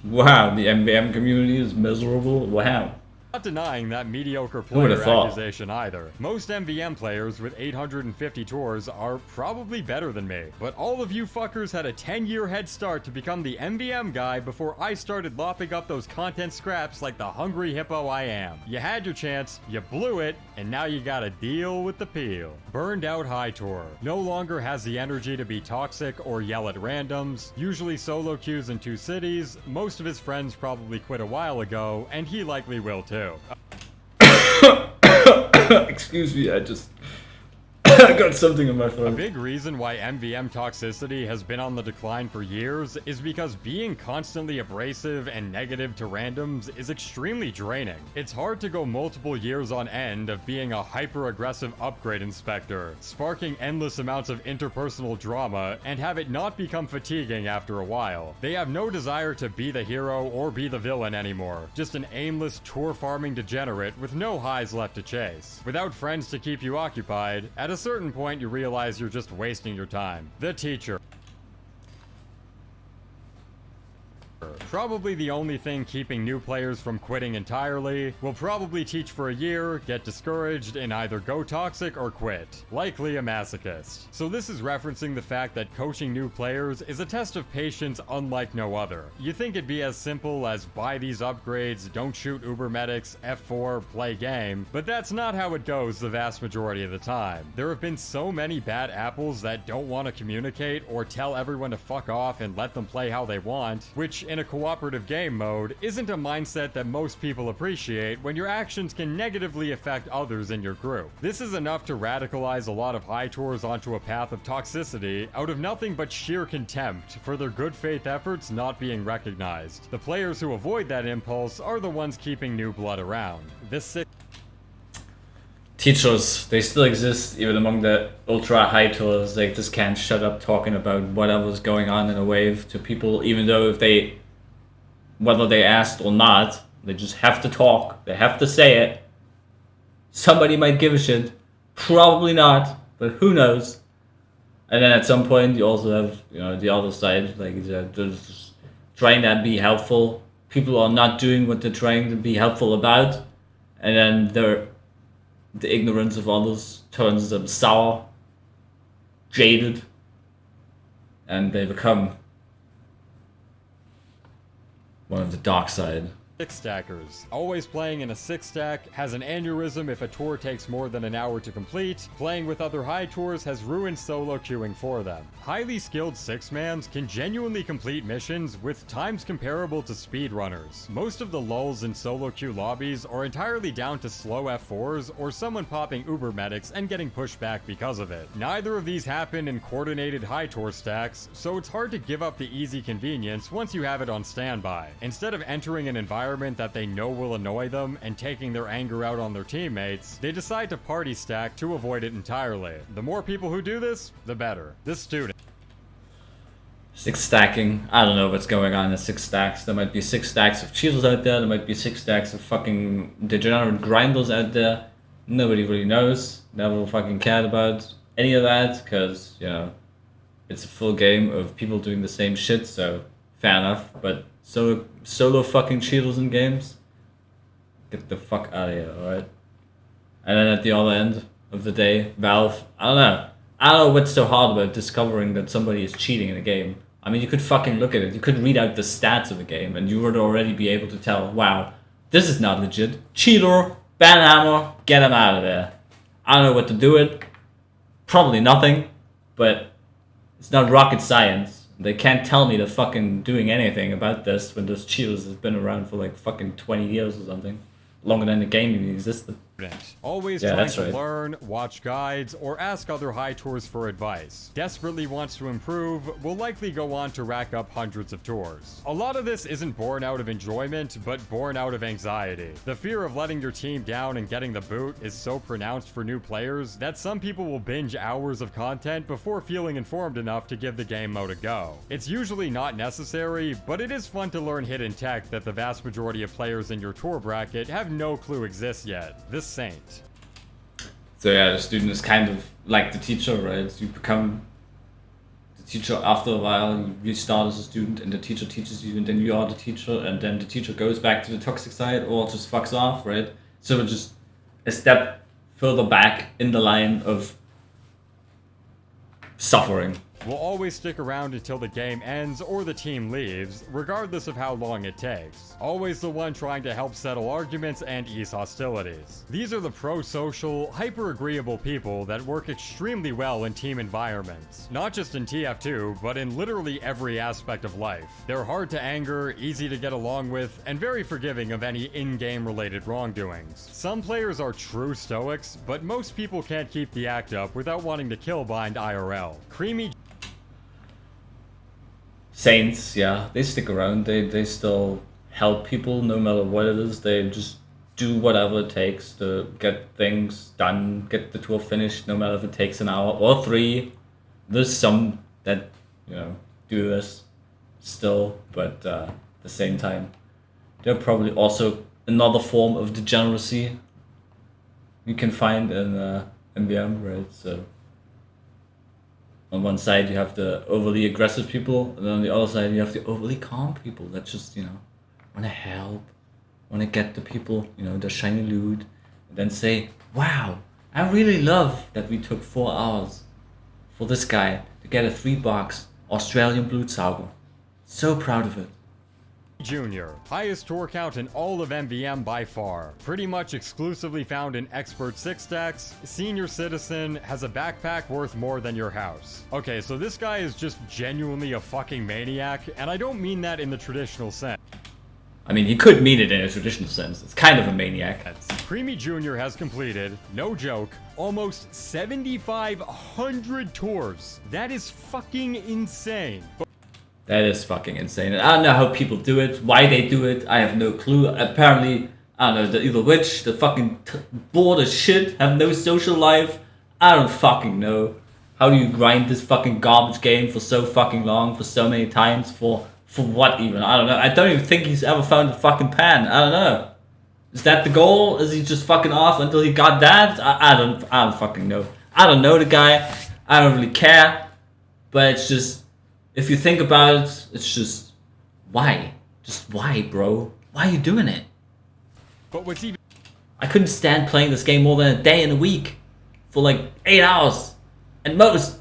[SPEAKER 1] Wow, the MvM community is miserable? Wow.
[SPEAKER 2] Not denying that mediocre player accusation either. Most MvM players with 850 tours are probably better than me, but all of you fuckers had a 10-year head start to become the MvM guy before I started lopping up those content scraps like the hungry hippo I am. You had your chance, you blew it, and now you gotta deal with the peel. Burned out high tour. No longer has the energy to be toxic or yell at randoms. Usually solo queues in 2 cities. Most of his friends probably quit a while ago, and he likely will too.
[SPEAKER 1] Excuse me, I just I got something in my throat.
[SPEAKER 2] A big reason why MvM toxicity has been on the decline for years is because being constantly abrasive and negative to randoms is extremely draining. It's hard to go multiple years on end of being a hyper-aggressive upgrade inspector, sparking endless amounts of interpersonal drama, and have it not become fatiguing after a while. They have no desire to be the hero or be the villain anymore, just an aimless tour farming degenerate with no highs left to chase. Without friends to keep you occupied, at a certain point you realize you're just wasting your time. The teacher. Probably the only thing keeping new players from quitting entirely. Will probably teach for a year, get discouraged, and either go toxic or quit. Likely a masochist. So this is referencing the fact that coaching new players is a test of patience unlike no other. You think it'd be as simple as buy these upgrades, don't shoot uber medics, F4, play game, but that's not how it goes the vast majority of the time. There have been so many bad apples that don't want to communicate or tell everyone to fuck off and let them play how they want, which in a cooperative game mode isn't a mindset that most people appreciate when your actions can negatively affect others in your group. This is enough to radicalize a lot of high tours onto a path of toxicity out of nothing but sheer contempt for their good faith efforts not being recognized. The players who avoid that impulse are the ones keeping new blood around.
[SPEAKER 1] Teachers, they still exist even among the ultra high tours. They just can't shut up talking about whatever's going on in a wave to people, even though whether they asked or not, they just have to talk. They have to say it. Somebody might give a shit. Probably not, but who knows? And then at some point, you also have, the other side, like just trying to be helpful. People are not doing what they're trying to be helpful about, and then the ignorance of others turns them sour, jaded, and they become one of the dark side.
[SPEAKER 2] 6 stackers. Always playing in a 6 stack, has an aneurysm if a tour takes more than an hour to complete. Playing with other high tours has ruined solo queuing for them. Highly skilled 6-mans can genuinely complete missions with times comparable to speedrunners. Most of the lulls in solo queue lobbies are entirely down to slow F4s or someone popping uber medics and getting pushed back because of it. Neither of these happen in coordinated high tour stacks, so it's hard to give up the easy convenience once you have it on standby. Instead of entering an environment that they know will annoy them and taking their anger out on their teammates, they decide to party stack to avoid it entirely. The more people who do this, the better. This student.
[SPEAKER 1] 6 stacking. I don't know what's going on in 6 stacks. There might be 6 stacks of cheaters out there. There might be 6 stacks of fucking degenerate grinders out there. Nobody really knows. Never fucking cared about any of that because, you know, it's a full game of people doing the same shit, so fair enough. But solo fucking cheaters in games? Get the fuck out of here, alright? And then at the other end of the day, Valve, I don't know what's so hard about discovering that somebody is cheating in a game. I mean, you could fucking look at it. You could read out the stats of a game and you would already be able to tell, wow, this is not legit. Cheater, banhammer, get him out of there. I don't know what to do with. Probably nothing, but it's not rocket science. They can't tell me they're fucking doing anything about this when those cheaters have been around for like fucking 20 years or something. Longer than the game even existed.
[SPEAKER 2] Always trying to learn, watch guides, or ask other high tours for advice. Desperately wants to improve, will likely go on to rack up hundreds of tours. A lot of this isn't born out of enjoyment, but born out of anxiety. The fear of letting your team down and getting the boot is so pronounced for new players that some people will binge hours of content before feeling informed enough to give the game mode a go. It's usually not necessary, but it is fun to learn hidden tech that the vast majority of players in your tour bracket have no clue exists yet. This saint.
[SPEAKER 1] So yeah, the student is kind of like the teacher, right? You become the teacher after a while. You start as a student and the teacher teaches you and then you are the teacher and then the teacher goes back to the toxic side or just fucks off, right? So we're just a step further back in the line of suffering.
[SPEAKER 2] Will always stick around until the game ends or the team leaves, regardless of how long it takes. Always the one trying to help settle arguments and ease hostilities. These are the pro-social, hyper-agreeable people that work extremely well in team environments. Not just in TF2, but in literally every aspect of life. They're hard to anger, easy to get along with, and very forgiving of any in-game related wrongdoings. Some players are true stoics, but most people can't keep the act up without wanting to killbind IRL. Creamy
[SPEAKER 1] Saints, yeah, they stick around. They still help people no matter what it is. They just do whatever it takes to get things done, get the tour finished, no matter if it takes an hour or 3. There's some that, you know, do this still, but at the same time, they're probably also another form of degeneracy you can find in MvM, right? So on one side you have the overly aggressive people, and then on the other side you have the overly calm people that just, you know, want to help, want to get the people, you know, the shiny loot, and then say, wow, I really love that we took 4 hours for this guy to get a 3-box Australian Blutsauger. So proud of it.
[SPEAKER 2] Junior, highest tour count in all of MvM by far. Pretty much exclusively found in Expert 6 stacks. Senior citizen, has a backpack worth more than your house. Okay, so this guy is just genuinely a fucking maniac, and I don't mean that in the traditional sense.
[SPEAKER 1] I mean, he could mean it in a traditional sense. It's kind of a maniac.
[SPEAKER 2] Creamy Jr. has completed, no joke, almost 7,500 tours. That is fucking insane.
[SPEAKER 1] That is fucking insane. And I don't know how people do it, why they do it. I have no clue. Apparently, I don't know, they're either rich, they're fucking bored as shit, have no social life. I don't fucking know. How do you grind this fucking garbage game for so fucking long, for so many times, for what even? I don't know. I don't even think he's ever found a fucking pan. I don't know. Is that the goal? Is he just fucking off until he got that? I don't fucking know. I don't know the guy. I don't really care. But it's just, if you think about it, it's just, why? Just why, bro? Why are you doing it?
[SPEAKER 2] But what's even...
[SPEAKER 1] I couldn't stand playing this game more than a day in a week. For like 8 hours. At most.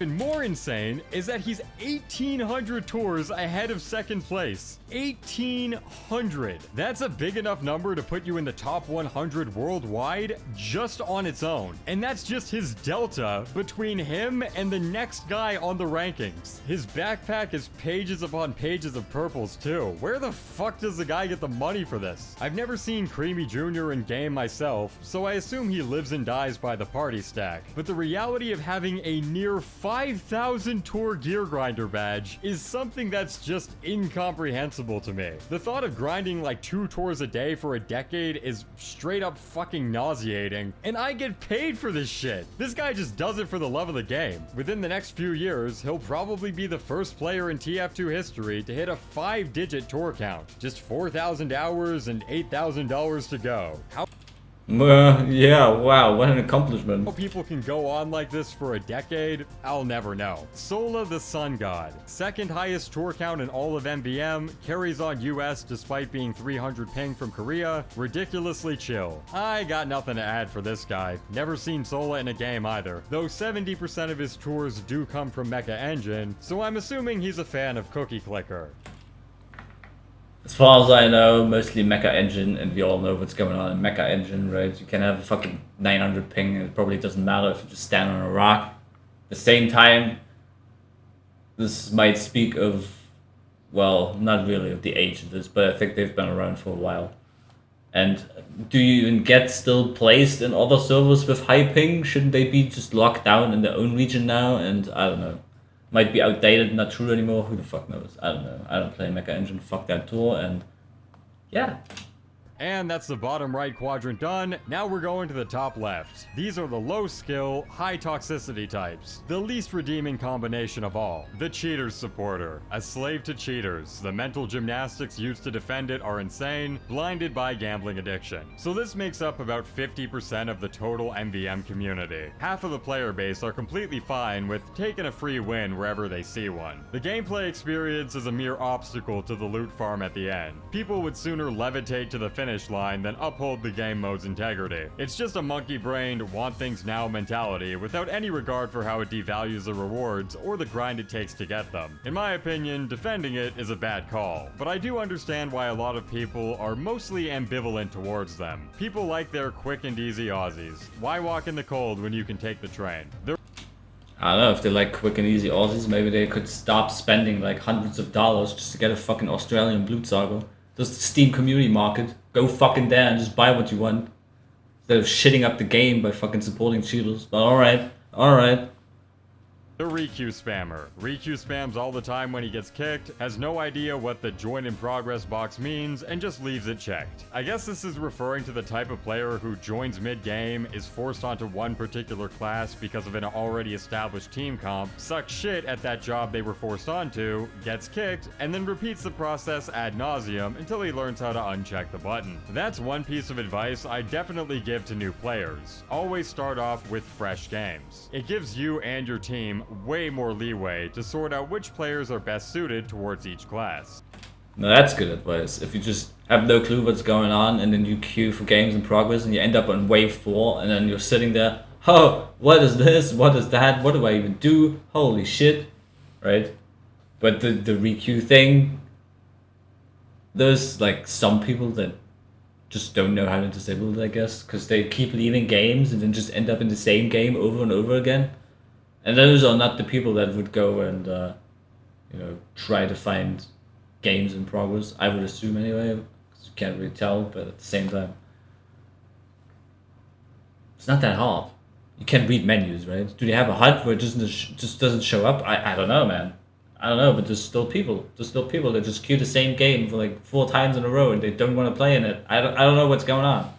[SPEAKER 2] Even more insane is that he's 1,800 tours ahead of second place. 1,800. That's a big enough number to put you in the top 100 worldwide just on its own. And that's just his delta between him and the next guy on the rankings. His backpack is pages upon pages of purples too. Where the fuck does the guy get the money for this? I've never seen Creamy Jr. in game myself, so I assume he lives and dies by the party stack. But the reality of having a near 5,000 tour gear grinder badge is something that's just incomprehensible to me. The thought of grinding like 2 tours a day for a decade is straight up fucking nauseating, and I get paid for this shit. This guy just does it for the love of the game. Within the next few years, he'll probably be the first player in TF2 history to hit a 5-digit tour count. Just 4,000 hours and $8,000 to go. How
[SPEAKER 1] Yeah, wow, what an accomplishment.
[SPEAKER 2] How people can go on like this for a decade, I'll never know. Sola the Sun God, second highest tour count in all of MvM, carries on US despite being 300 ping from Korea, ridiculously chill. I got nothing to add for this guy. Never seen Sola in a game either, though 70% of his tours do come from Mecha Engine, so I'm assuming he's a fan of Cookie Clicker.
[SPEAKER 1] As far as I know, mostly Mecha Engine, and we all know what's going on in Mecha Engine, right? You can have a fucking 900 ping, and it probably doesn't matter if you just stand on a rock. At the same time, this might speak of, well, not really of the age of this, but I think they've been around for a while. And do you even get still placed in other servers with high ping? Shouldn't they be just locked down in their own region now? And I don't know. Might be outdated, not true anymore. Who the fuck knows? I don't know. I don't play Mecha Engine. Fuck that tour. And yeah.
[SPEAKER 2] And that's the bottom right quadrant done. Now we're going to the top left. These are the low skill, high toxicity types. The least redeeming combination of all. The cheater's supporter. A slave to cheaters. The mental gymnastics used to defend it are insane, blinded by gambling addiction. So this makes up about 50% of the total MvM community. Half of the player base are completely fine with taking a free win wherever they see one. The gameplay experience is a mere obstacle to the loot farm at the end. People would sooner levitate to the finish line than uphold the game mode's integrity. It's just a monkey-brained, want things now mentality without any regard for how it devalues the rewards or the grind it takes to get them. In my opinion, defending it is a bad call, but I do understand why a lot of people are mostly ambivalent towards them. People like their quick and easy Aussies. Why walk in the cold when you can take the train?
[SPEAKER 1] I don't know, if they like quick and easy Aussies, maybe they could stop spending like hundreds of dollars just to get a fucking Australian Blutsaga. There's the Steam community market. Go fucking there and just buy what you want. Instead of shitting up the game by fucking supporting cheaters. But alright, alright.
[SPEAKER 2] The Riku spammer. Riku spams all the time when he gets kicked, has no idea what the join in progress box means, and just leaves it checked. I guess this is referring to the type of player who joins mid-game, is forced onto one particular class because of an already established team comp, sucks shit at that job they were forced onto, gets kicked, and then repeats the process ad nauseum until he learns how to uncheck the button. That's one piece of advice I definitely give to new players. Always start off with fresh games. It gives you and your team way more leeway to sort out which players are best suited towards each class.
[SPEAKER 1] Now that's good advice. If you just have no clue what's going on and then you queue for games in progress and you end up on wave 4 and then you're sitting there, oh, what is this? What is that? What do I even do? Holy shit. Right? But the requeue thing, there's like some people that just don't know how to disable it, I guess, because they keep leaving games and then just end up in the same game over and over again. And those are not the people that would go and, you know, try to find games in progress, I would assume anyway, because you can't really tell, but at the same time, it's not that hard. You can read menus, right? Do they have a HUD where it just doesn't show up? I don't know, man. I don't know, but there's still people. There's still people that just queue the same game for like 4 times in a row and they don't want to play in it. I don't know what's going on.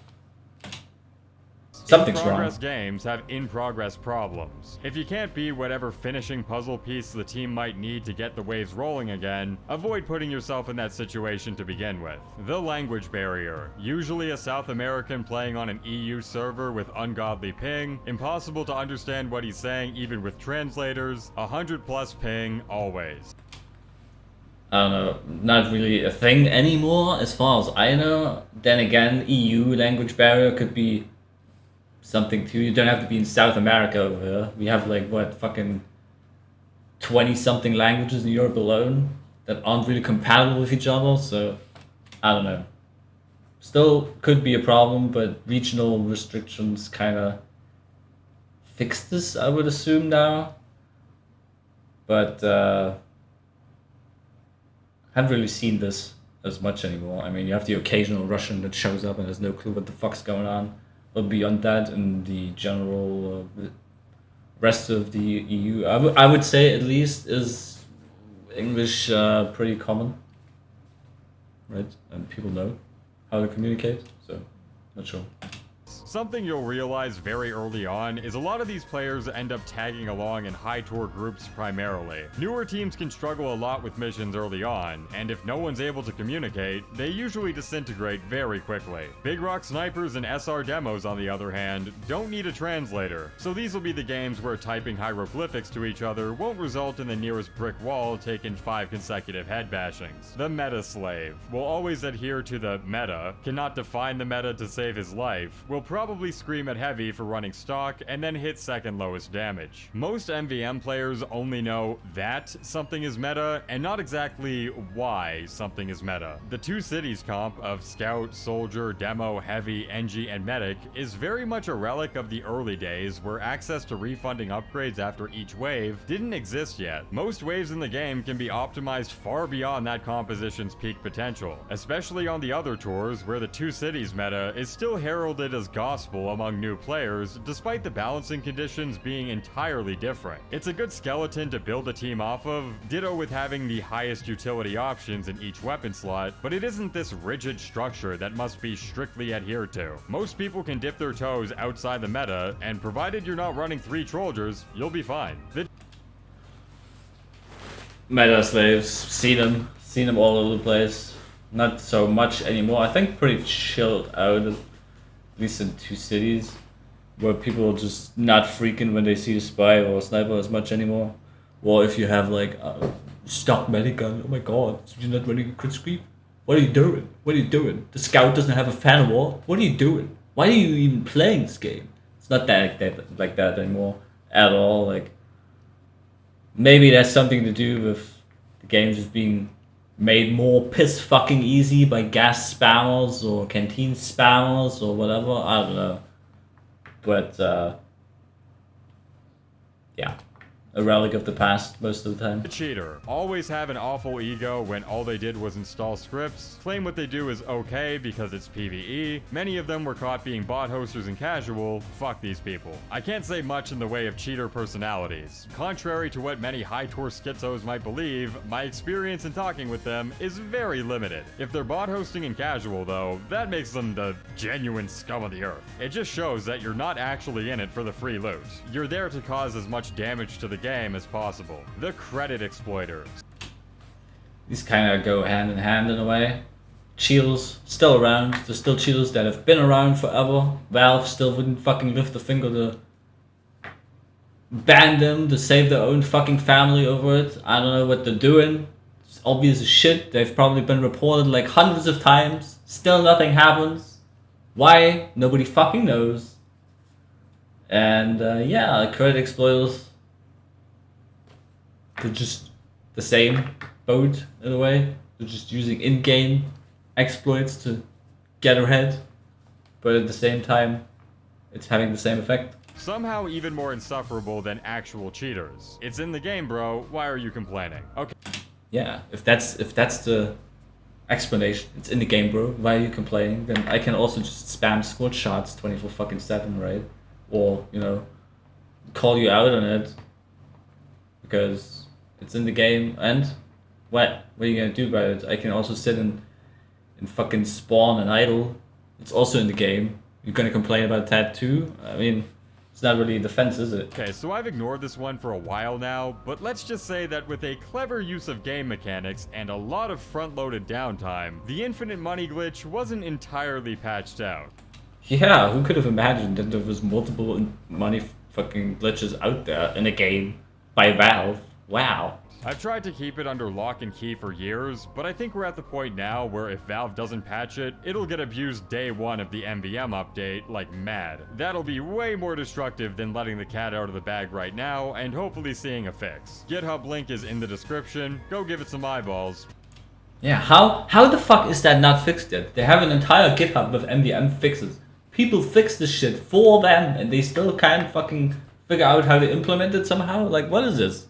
[SPEAKER 1] Something's wrong.
[SPEAKER 2] In-progress games have in-progress problems. If you can't be whatever finishing puzzle piece the team might need to get the waves rolling again, avoid putting yourself in that situation to begin with. The language barrier. Usually a South American playing on an EU server with ungodly ping, impossible to understand what he's saying even with translators, 100+ ping, always.
[SPEAKER 1] I don't know, not really a thing anymore as far as I know. Then again, EU language barrier could be something too. You don't have to be in South America over here. We have like what, fucking 20 something languages in Europe alone that aren't really compatible with each other, so I don't know. Still could be a problem, but regional restrictions kind of fixed this, I would assume now. But haven't really seen this as much anymore. I mean, you have the occasional Russian that shows up and has no clue what the fuck's going on. But beyond that, in the general rest of the EU. I would say at least is English pretty common, right? And people know how to communicate, so not sure.
[SPEAKER 2] Something you'll realize very early on is a lot of these players end up tagging along in high tour groups primarily. Newer teams can struggle a lot with missions early on, and if no one's able to communicate, they usually disintegrate very quickly. Big Rock Snipers and SR demos, on the other hand, don't need a translator, so these will be the games where typing hieroglyphics to each other won't result in the nearest brick wall taking 5 consecutive head bashings. The meta slave will always adhere to the meta, cannot define the meta to save his life, will probably scream at heavy for running stock, and then hit second lowest damage. Most MvM players only know that something is meta, and not exactly why something is meta. The two cities comp of Scout, Soldier, Demo, Heavy, NG, and Medic is very much a relic of the early days where access to refunding upgrades after each wave didn't exist yet. Most waves in the game can be optimized far beyond that composition's peak potential, especially on the other tours where the two cities meta is still heralded as gospel among new players, despite the balancing conditions being entirely different. It's a good skeleton to build a team off of, ditto with having the highest utility options in each weapon slot, but it isn't this rigid structure that must be strictly adhered to. Most people can dip their toes outside the meta, and provided you're not running 3 Trojers, you'll be fine.
[SPEAKER 1] Meta slaves, seen them all over the place. Not so much anymore. I think pretty chilled out. At least in 2 cities, where people are just not freaking when they see a spy or a sniper as much anymore. Or if you have like a stock medic gun, oh my god, you're not running a crit sweep? What are you doing? What are you doing? The scout doesn't have a fan wall? What are you doing? Why are you even playing this game? It's not like that anymore at all. Like, maybe that's something to do with the game just being made more piss fucking easy by gas spammers or canteen spammers or whatever. I don't know. But yeah. A relic of the past most of the time.
[SPEAKER 2] A cheater. Always have an awful ego when all they did was install scripts, claim what they do is okay because it's PvE. Many of them were caught being bot hosters and casual. Fuck these people. I can't say much in the way of cheater personalities. Contrary to what many high tour schizos might believe, my experience in talking with them is very limited. If they're bot hosting and casual though, that makes them the genuine scum of the earth. It just shows that you're not actually in it for the free loot. You're there to cause as much damage to the game as possible. The credit exploiters.
[SPEAKER 1] These kind of go hand in hand in a way. Cheaters still around. There's still cheaters that have been around forever. Valve still wouldn't fucking lift a finger to ban them, to save their own fucking family over it. I don't know what they're doing. It's obvious as shit. They've probably been reported like hundreds of times. Still nothing happens. Why? Nobody fucking knows. And yeah, credit exploiters, they're just the same boat in a way. They're just using in-game exploits to get ahead, but at the same time, it's having the same effect.
[SPEAKER 2] Somehow even more insufferable than actual cheaters. It's in the game, bro. Why are you complaining? Okay.
[SPEAKER 1] Yeah, if that's the explanation, it's in the game, bro. Why are you complaining? Then I can also just spam squad shots 24/7, right? Or, you know, call you out on it because it's in the game. And what are you gonna do about it? I can also sit and fucking spawn and idle. It's also in the game. You're gonna complain about that too? I mean, it's not really a defense, is it?
[SPEAKER 2] Okay, so I've ignored this one for a while now, but let's just say that with a clever use of game mechanics and a lot of front-loaded downtime, the infinite money glitch wasn't entirely patched out.
[SPEAKER 1] Yeah, who could have imagined that there was multiple money fucking glitches out there in a game by Valve? Wow.
[SPEAKER 2] I've tried to keep it under lock and key for years, but I think we're at the point now where if Valve doesn't patch it, it'll get abused day one of the MvM update like mad. That'll be way more destructive than letting the cat out of the bag right now and hopefully seeing a fix. GitHub link is in the description, go give it some eyeballs.
[SPEAKER 1] Yeah, how the fuck is that not fixed yet? They have an entire GitHub with MvM fixes. People fix this shit for them and they still can't fucking figure out how to implement it somehow? Like, what is this?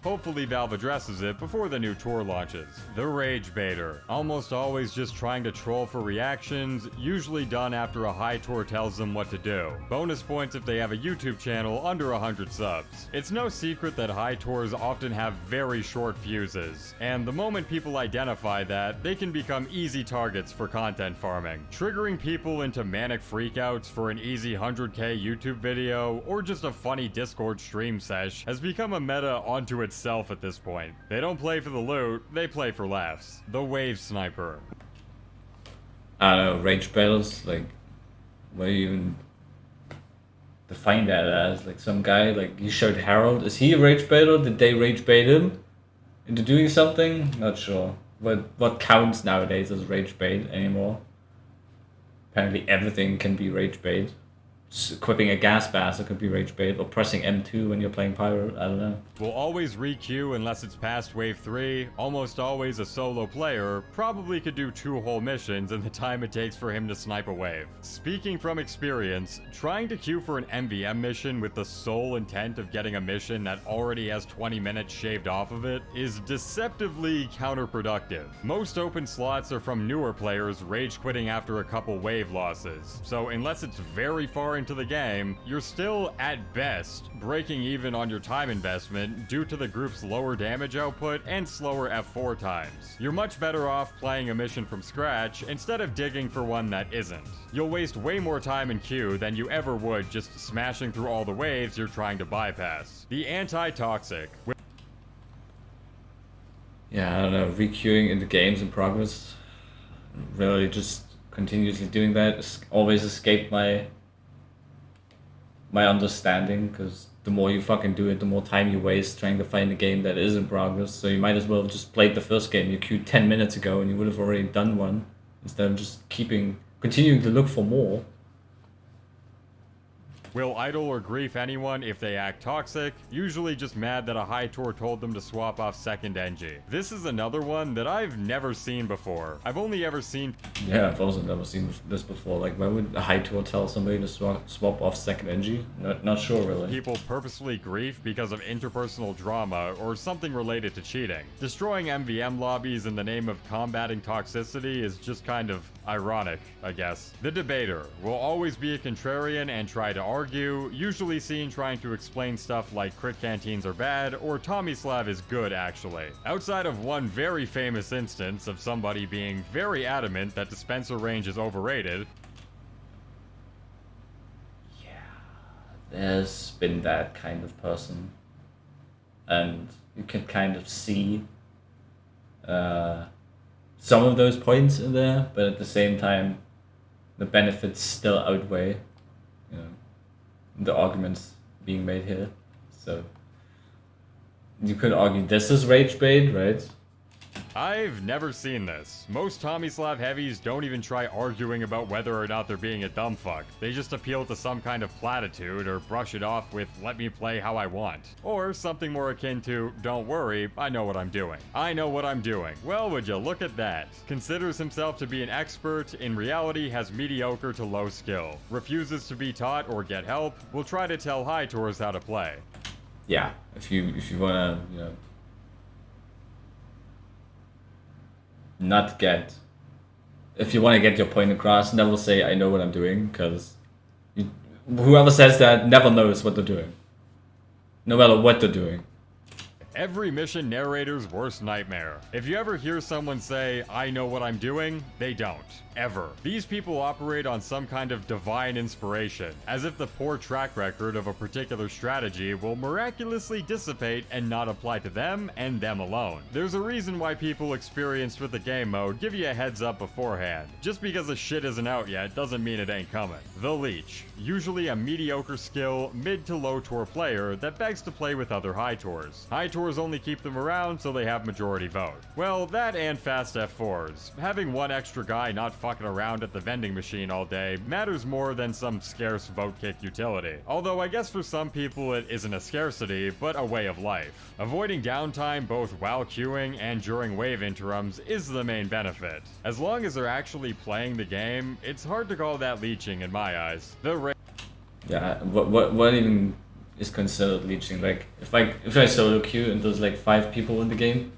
[SPEAKER 2] Hopefully Valve addresses it before the new tour launches. The Rage Baiter. Almost always just trying to troll for reactions, usually done after a high tour tells them what to do. Bonus points if they have a YouTube channel under 100 subs. It's no secret that high tours often have very short fuses, and the moment people identify that, they can become easy targets for content farming. Triggering people into manic freakouts for an easy 100k YouTube video, or just a funny Discord stream sesh, has become a meta onto itself at this point. They don't play for the loot, they play for laughs. The Wave Sniper.
[SPEAKER 1] I don't know, rage battles, like, what do you even define that as? Like, some guy, like, you showed Harold, is he a rage baiter? Did they rage bait him into doing something? Not sure. What counts nowadays as rage bait anymore? Apparently everything can be rage bait. Equipping a gas bastard could be rage bait, or pressing M2 when you're playing Pyro, I don't know.
[SPEAKER 2] Will always re-queue unless it's past wave 3, almost always a solo player, probably could do 2 whole missions in the time it takes for him to snipe a wave. Speaking from experience, trying to queue for an MvM mission with the sole intent of getting a mission that already has 20 minutes shaved off of it is deceptively counterproductive. Most open slots are from newer players rage quitting after a couple wave losses, so unless it's very far into the game, you're still, at best, breaking even on your time investment due to the group's lower damage output and slower F4 times. You're much better off playing a mission from scratch instead of digging for one that isn't. You'll waste way more time in queue than you ever would just smashing through all the waves you're trying to bypass. The anti-toxic.
[SPEAKER 1] Yeah, I don't know, re-queuing in the games in progress, really just continuously doing that always escaped my understanding, because the more you fucking do it, the more time you waste trying to find a game that is in progress. So you might as well have just played the first game you queued 10 minutes ago and you would have already done one, instead of just continuing to look for more.
[SPEAKER 2] Will idle or grief anyone if they act toxic, usually just mad that a high tour told them to swap off second NG. This is another one that I've never seen before. I've only ever seen...
[SPEAKER 1] Yeah, I've also never seen this before. Like, why would a high tour tell somebody to swap off second NG? Not sure, really.
[SPEAKER 2] People purposefully grief because of interpersonal drama or something related to cheating. Destroying MvM lobbies in the name of combating toxicity is just kind of ironic, I guess. The debater will always be a contrarian and try to argue, usually seen trying to explain stuff like crit canteens are bad or Tommyslav is good actually. Outside of one very famous instance of somebody being very adamant that dispenser range is overrated.
[SPEAKER 1] Yeah, there's been that kind of person. And you can kind of see some of those points in there, but at the same time, the benefits still outweigh, you know, the arguments being made here. So you could argue this is rage bait, right?
[SPEAKER 2] I've never seen this. Most Tommyslav heavies don't even try arguing about whether or not they're being a dumb fuck. They just appeal to some kind of platitude or brush it off with let me play how I want. Or something more akin to don't worry, I know what I'm doing. I know what I'm doing. Well, would you look at that? Considers himself to be an expert, in reality has mediocre to low skill. Refuses to be taught or get help, will try to tell high tours how to play.
[SPEAKER 1] Yeah, if you wanna, you know, if you want to get your point across, never say I know what I'm doing, because whoever says that never knows what they're doing, no matter what they're doing.
[SPEAKER 2] Every mission narrator's worst nightmare. If you ever hear someone say, I know what I'm doing, they don't. Ever. These people operate on some kind of divine inspiration, as if the poor track record of a particular strategy will miraculously dissipate and not apply to them and them alone. There's a reason why people experienced with the game mode give you a heads up beforehand. Just because the shit isn't out yet doesn't mean it ain't coming. The Leech. Usually a mediocre skill, mid to low tour player that begs to play with other high tours. High tours only keep them around so they have majority vote. Well, that and fast F4s. Having one extra guy not fucking around at the vending machine all day matters more than some scarce vote kick utility. Although I guess for some people it isn't a scarcity, but a way of life. Avoiding downtime both while queuing and during wave interims is the main benefit. As long as they're actually playing the game, it's hard to call that leeching in my eyes.
[SPEAKER 1] Yeah, what even is considered leeching. Like if I solo queue and there's like 5 people in the game,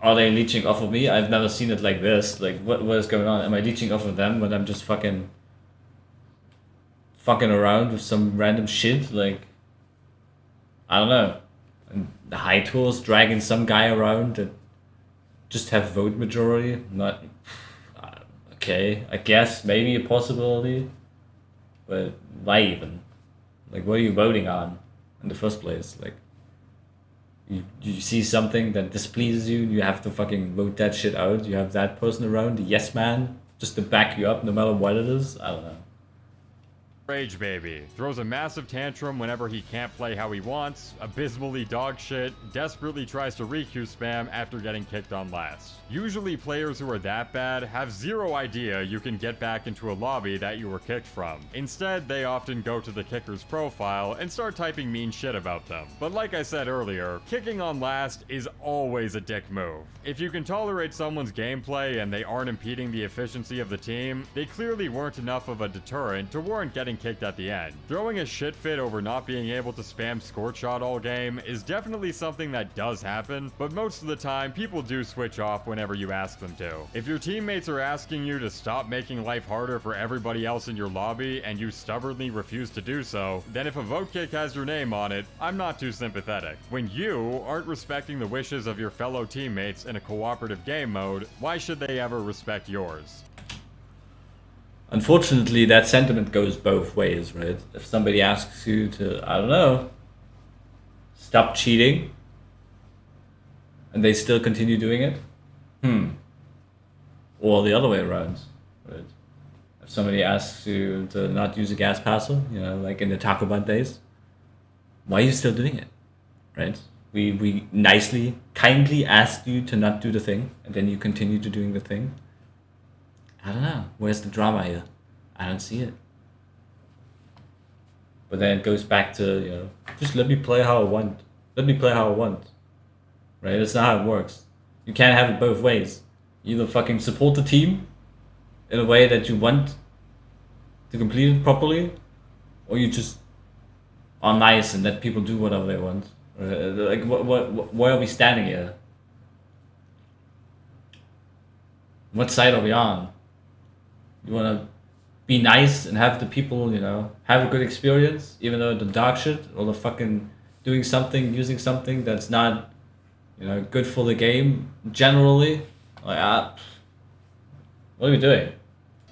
[SPEAKER 1] are they leeching off of me? I've never seen it like this. Like what is going on? Am I leeching off of them when I'm just fucking around with some random shit? Like I don't know. And the high tours dragging some guy around that just have vote majority. Not okay. I guess maybe a possibility, but why even? Like, what are you voting on in the first place? Like, you see something that displeases you, you have to fucking vote that shit out. You have that person around, the yes man, just to back you up no matter what it is. I don't know.
[SPEAKER 2] Rage baby. Throws a massive tantrum whenever he can't play how he wants, abysmally dog shit, desperately tries to re-queue spam after getting kicked on last. Usually players who are that bad have zero idea you can get back into a lobby that you were kicked from. Instead, they often go to the kicker's profile and start typing mean shit about them. But like I said earlier, kicking on last is always a dick move. If you can tolerate someone's gameplay and they aren't impeding the efficiency of the team, they clearly weren't enough of a deterrent to warrant getting kicked at the end. Throwing a shit fit over not being able to spam score shot all game is definitely something that does happen, but most of the time people do switch off whenever you ask them to. If your teammates are asking you to stop making life harder for everybody else in your lobby and you stubbornly refuse to do so, then if a vote kick has your name on it, I'm not too sympathetic. When you aren't respecting the wishes of your fellow teammates in a cooperative game mode, why should they ever respect yours?
[SPEAKER 1] Unfortunately, that sentiment goes both ways, right? If somebody asks you to, I don't know, stop cheating, and they still continue doing it, or the other way around, right? If somebody asks you to not use a gas passer, you know, like in the Taco Bell days, why are you still doing it, right? We nicely, kindly asked you to not do the thing, and then you continue to doing the thing. I don't know. Where's the drama here? I don't see it. But then it goes back to, you know, just let me play how I want. Let me play how I want. Right? That's not how it works. You can't have it both ways. You either fucking support the team in a way that you want to complete it properly, or you just are nice and let people do whatever they want. Like, where are we standing here? What side are we on? You want to be nice and have the people, you know, have a good experience, even though the dog shit or the fucking doing something, using something that's not, you know, good for the game generally. Like, what are we doing?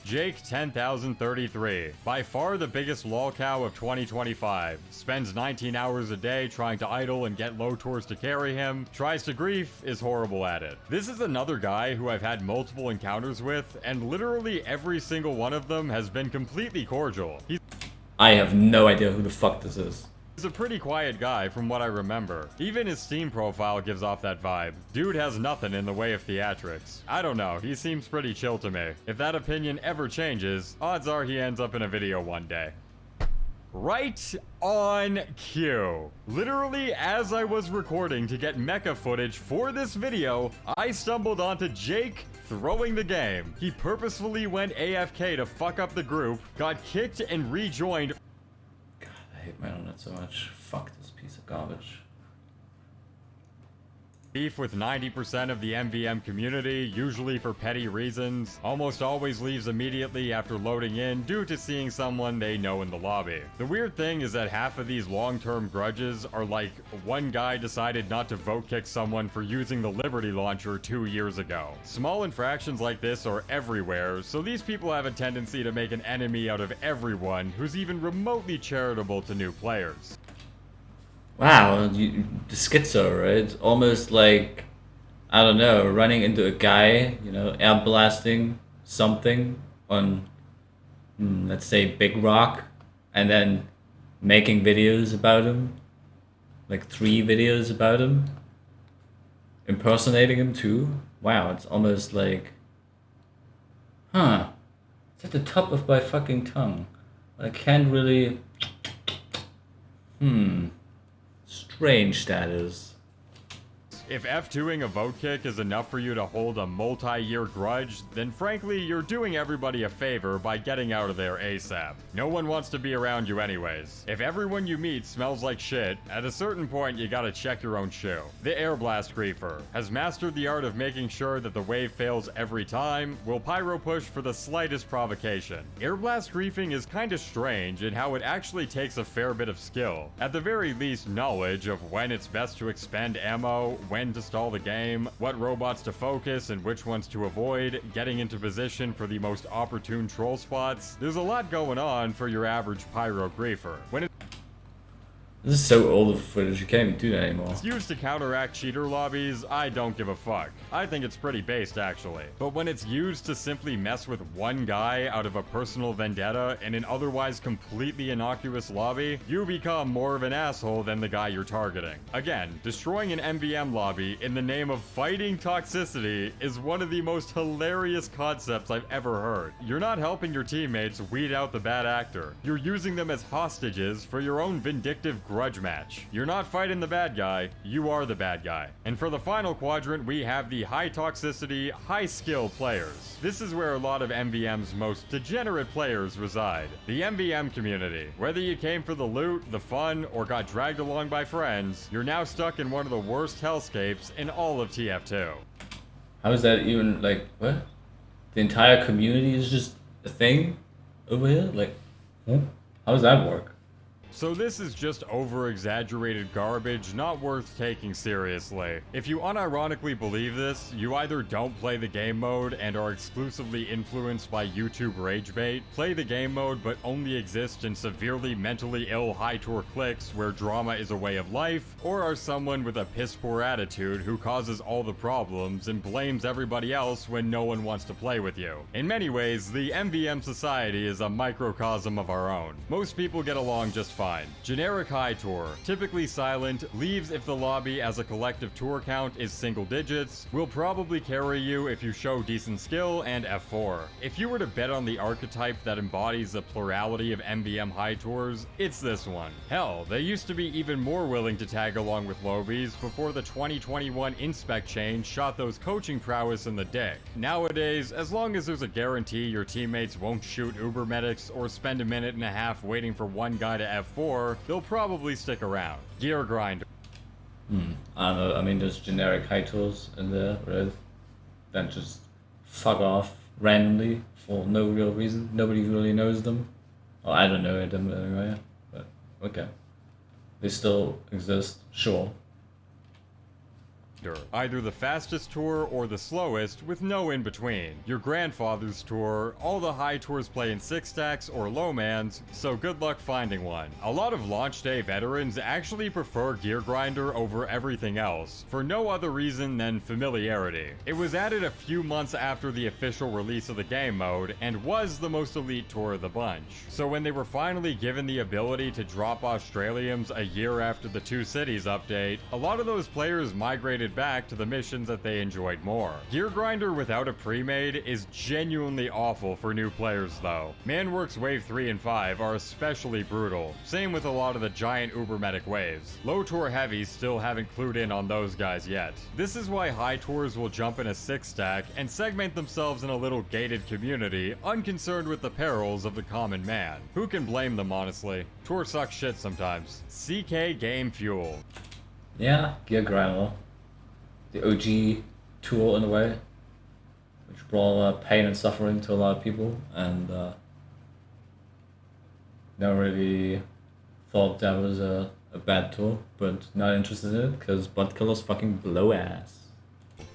[SPEAKER 2] Jake 10,033, by far the biggest lolcow of 2025, spends 19 hours a day trying to idle and get low tours to carry him, tries to grief, is horrible at it. This is another guy who I've had multiple encounters with, and literally every single one of them has been completely cordial.
[SPEAKER 1] I have no idea who the fuck this is.
[SPEAKER 2] He's a pretty quiet guy from what I remember. Even his Steam profile gives off that vibe. Dude has nothing in the way of theatrics. I don't know, he seems pretty chill to me. If that opinion ever changes, odds are he ends up in a video one day. Right on cue. Literally, as I was recording to get mecha footage for this video, I stumbled onto Jake throwing the game. He purposefully went AFK to fuck up the group, got kicked and rejoined.
[SPEAKER 1] I hate my internet so much. Fuck this piece of garbage.
[SPEAKER 2] Beef with 90% of the MvM community, usually for petty reasons, almost always leaves immediately after loading in due to seeing someone they know in the lobby. The weird thing is that half of these long-term grudges are like one guy decided not to vote kick someone for using the Liberty Launcher 2 years ago. Small infractions like this are everywhere, so these people have a tendency to make an enemy out of everyone who's even remotely charitable to new players.
[SPEAKER 1] Wow, the schizo, right? Almost like, I don't know, running into a guy, you know, air blasting something on, let's say, Big Rock, and then making videos about him, like 3 videos about him, impersonating him too. Wow, it's almost like, it's at the top of my fucking tongue. I can't really,
[SPEAKER 2] Strange that is. If F2ing a vote kick is enough for you to hold a multi-year grudge, then frankly, you're doing everybody a favor by getting out of there ASAP. No one wants to be around you anyways. If everyone you meet smells like shit, at a certain point you gotta check your own shoe. The Air Blast Griefer has mastered the art of making sure that the wave fails every time, will pyro push for the slightest provocation. Air Blast Griefing is kinda strange in how it actually takes a fair bit of skill. At the very least, knowledge of when it's best to expend ammo, when to stall the game, what robots to focus and which ones to avoid, getting into position for the most opportune troll spots. There's a lot going on for your average pyro griefer. When
[SPEAKER 1] This is so old of footage, you can't even do that anymore.
[SPEAKER 2] it's used to counteract cheater lobbies, I don't give a fuck. I think it's pretty based actually. But when it's used to simply mess with one guy out of a personal vendetta in an otherwise completely innocuous lobby, you become more of an asshole than the guy you're targeting. Again, destroying an MvM lobby in the name of fighting toxicity is one of the most hilarious concepts I've ever heard. You're not helping your teammates weed out the bad actor. You're using them as hostages for your own vindictive grudge match. You're not fighting the bad guy, you are the bad guy. And for the final quadrant, we have the high toxicity, high skill players. This is where a lot of MvM's most degenerate players reside. The MvM community. Whether you came for the loot, the fun, or got dragged along by friends, you're now stuck in one of the worst hellscapes in all of TF2.
[SPEAKER 1] How is that even, like, what? The entire community is just a thing over here? Like, how does that work?
[SPEAKER 2] So this is just over-exaggerated garbage, not worth taking seriously. If you unironically believe this, you either don't play the game mode and are exclusively influenced by YouTube ragebait, play the game mode but only exist in severely mentally ill high-tour cliques where drama is a way of life, or are someone with a piss-poor attitude who causes all the problems and blames everybody else when no one wants to play with you. In many ways, the MvM society is a microcosm of our own. Most people get along just fine. Generic high tour, typically silent, leaves if the lobby as a collective tour count is single digits, will probably carry you if you show decent skill, and F4. If you were to bet on the archetype that embodies the plurality of MvM high tours, it's this one. Hell, they used to be even more willing to tag along with lobies before the 2021 inspect change shot those coaching prowess in the dick. Nowadays, as long as there's a guarantee your teammates won't shoot Uber medics or spend a minute and a half waiting for one guy to F4, they'll probably stick around. Gear grinder.
[SPEAKER 1] I don't know, I mean, there's generic high tools in there, right? That just fuck off randomly for no real reason. Nobody really knows them. Well, I don't know them anyway, but okay. They still exist, sure.
[SPEAKER 2] Either the fastest tour or the slowest, with no in between. Your grandfather's tour, all the high tours play in 6 stacks or low mans, so good luck finding one. A lot of launch day veterans actually prefer Gear Grinder over everything else, for no other reason than familiarity. It was added a few months after the official release of the game mode, and was the most elite tour of the bunch. So when they were finally given the ability to drop Australians a year after the Two Cities update, a lot of those players migrated back to the missions that they enjoyed more. Gear Grinder without a pre-made is genuinely awful for new players though. Manworks Wave 3 and 5 are especially brutal, same with a lot of the giant Uber medic waves. Low tour heavies still haven't clued in on those guys yet. This is why high tours will jump in a 6 stack and segment themselves in a little gated community, unconcerned with the perils of the common man. Who can blame them honestly? Tour sucks shit sometimes. CK Game Fuel.
[SPEAKER 1] Yeah, Gear Grinder. The OG tool in a way, which brought pain and suffering to a lot of people, and never really thought that was a bad tool, but not interested in it because butt killers fucking blow ass.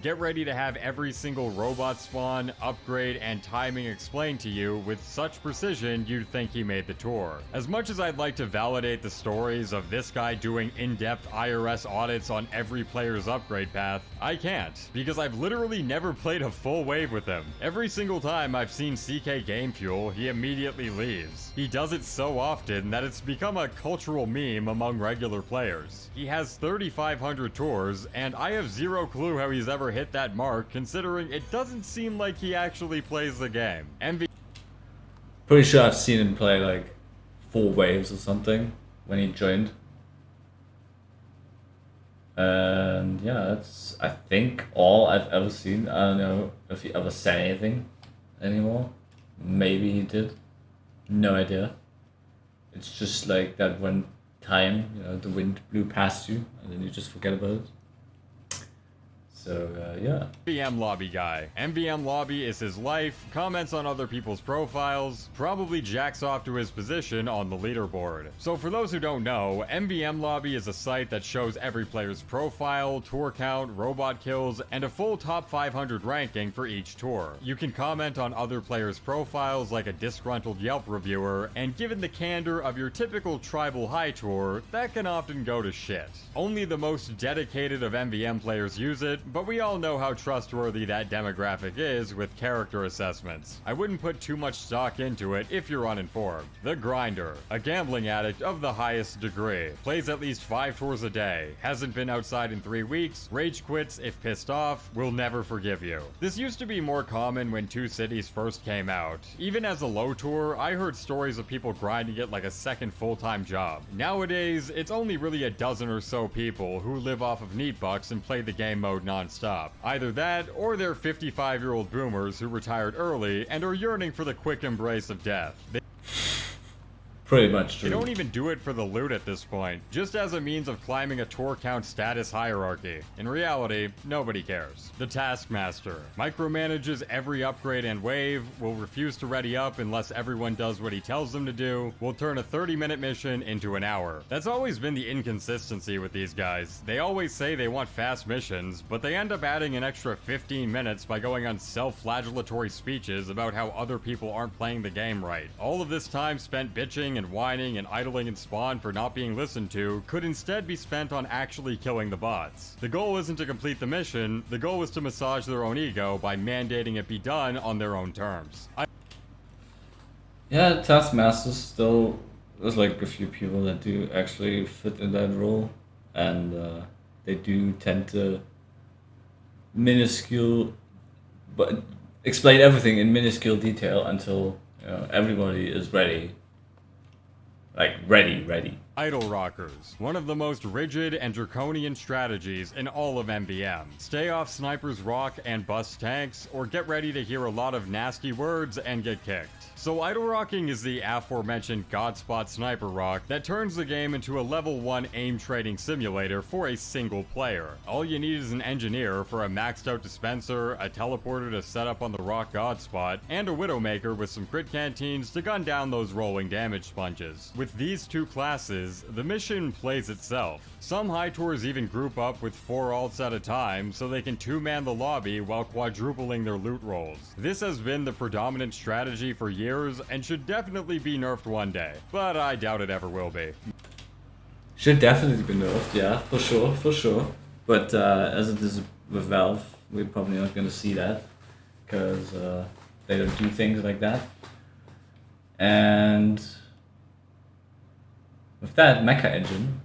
[SPEAKER 2] Get ready to have every single robot spawn, upgrade, and timing explained to you with such precision you'd think he made the tour. As much as I'd like to validate the stories of this guy doing in-depth IRS audits on every player's upgrade path, I can't, because I've literally never played a full wave with him. Every single time I've seen CK Game Fuel, he immediately leaves. He does it so often that it's become a cultural meme among regular players. He has 3,500 tours, and I have zero clue how he's ever hit that mark, considering it doesn't seem like he actually plays the game.
[SPEAKER 1] Pretty sure I've seen him play like 4 waves or something when he joined. And yeah, that's I think all I've ever seen. I don't know if he ever said anything anymore. Maybe he did. No idea. It's just like that one time, you know, the wind blew past you and then you just forget about it. So, yeah.
[SPEAKER 2] MvM lobby guy. MvM lobby is his life, comments on other people's profiles, probably jacks off to his position on the leaderboard. So for those who don't know, MvM lobby is a site that shows every player's profile, tour count, robot kills, and a full top 500 ranking for each tour. You can comment on other players' profiles like a disgruntled Yelp reviewer, and given the candor of your typical tribal high tour, that can often go to shit. Only the most dedicated of MvM players use it, but we all know how trustworthy that demographic is with character assessments. I wouldn't put too much stock into it if you're uninformed. The Grinder, a gambling addict of the highest degree, plays at least 5 tours a day, hasn't been outside in 3 weeks, rage quits if pissed off, will never forgive you. This used to be more common when 2 Cities first came out. Even as a low tour, I heard stories of people grinding it like a second full-time job. Nowadays, it's only really a dozen or so people who live off of neat bucks and play the game mode non-stop. Either that, or they're 55-year-old boomers who retired early and are yearning for the quick embrace of death.
[SPEAKER 1] Pretty much true.
[SPEAKER 2] They don't even do it for the loot at this point, just as a means of climbing a tour count status hierarchy. In reality, nobody cares. The Taskmaster micromanages every upgrade and wave, will refuse to ready up unless everyone does what he tells them to do, will turn a 30-minute mission into an hour. That's always been the inconsistency with these guys. They always say they want fast missions, but they end up adding an extra 15 minutes by going on self-flagellatory speeches about how other people aren't playing the game right. All of this time spent bitching and whining and idling in spawn for not being listened to could instead be spent on actually killing the bots. The goal isn't to complete the mission, the goal is to massage their own ego by mandating it be done on their own terms.
[SPEAKER 1] Yeah, Taskmasters still, there's like a few people that do actually fit in that role, and they do tend to minuscule, but explain everything in minuscule detail until, you know, everybody is ready. Like, ready.
[SPEAKER 2] Idle Rockers, one of the most rigid and draconian strategies in all of MvM. Stay off snipers rock and bust tanks, or get ready to hear a lot of nasty words and get kicked. So idle rocking is the aforementioned Godspot sniper rock that turns the game into a level 1 aim trading simulator for a single player. All you need is an engineer for a maxed out dispenser, a teleporter to set up on the rock Godspot, and a Widowmaker with some crit canteens to gun down those rolling damage sponges. With these 2 classes, the mission plays itself. Some high tours even group up with 4 alts at a time so they can 2-man the lobby while quadrupling their loot rolls. This has been the predominant strategy for years and should definitely be nerfed one day, but I doubt it ever will be.
[SPEAKER 1] Should definitely be nerfed, yeah, for sure. But as it is with Valve, we're probably not going to see that, because they don't do things like that. And with that, Mecha Engine,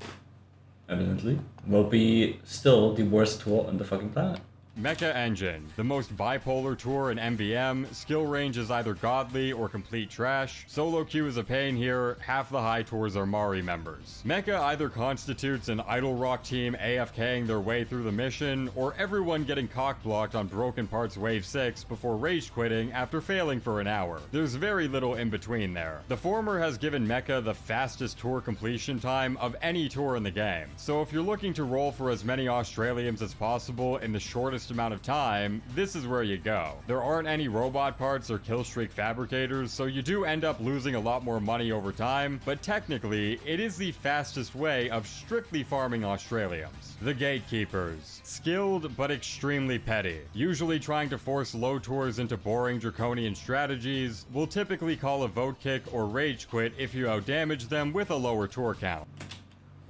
[SPEAKER 1] evidently, will be still the worst tool on the fucking planet.
[SPEAKER 2] Mecha Engine, the most bipolar tour in MvM, skill range is either godly or complete trash, solo queue is a pain here, half the high tours are Mari members. Mecha either constitutes an idle rock team AFKing their way through the mission, or everyone getting cock-blocked on Broken Parts Wave 6 before rage quitting after failing for an hour. There's very little in between there. The former has given Mecha the fastest tour completion time of any tour in the game, so if you're looking to roll for as many Australians as possible in the shortest amount of time, this is where you go. There aren't any robot parts or killstreak fabricators, so you do end up losing a lot more money over time, but technically, it is the fastest way of strictly farming Australians. The Gatekeepers. Skilled, but extremely petty. Usually trying to force low tours into boring draconian strategies, will typically call a vote kick or rage quit if you outdamage them with a lower tour count.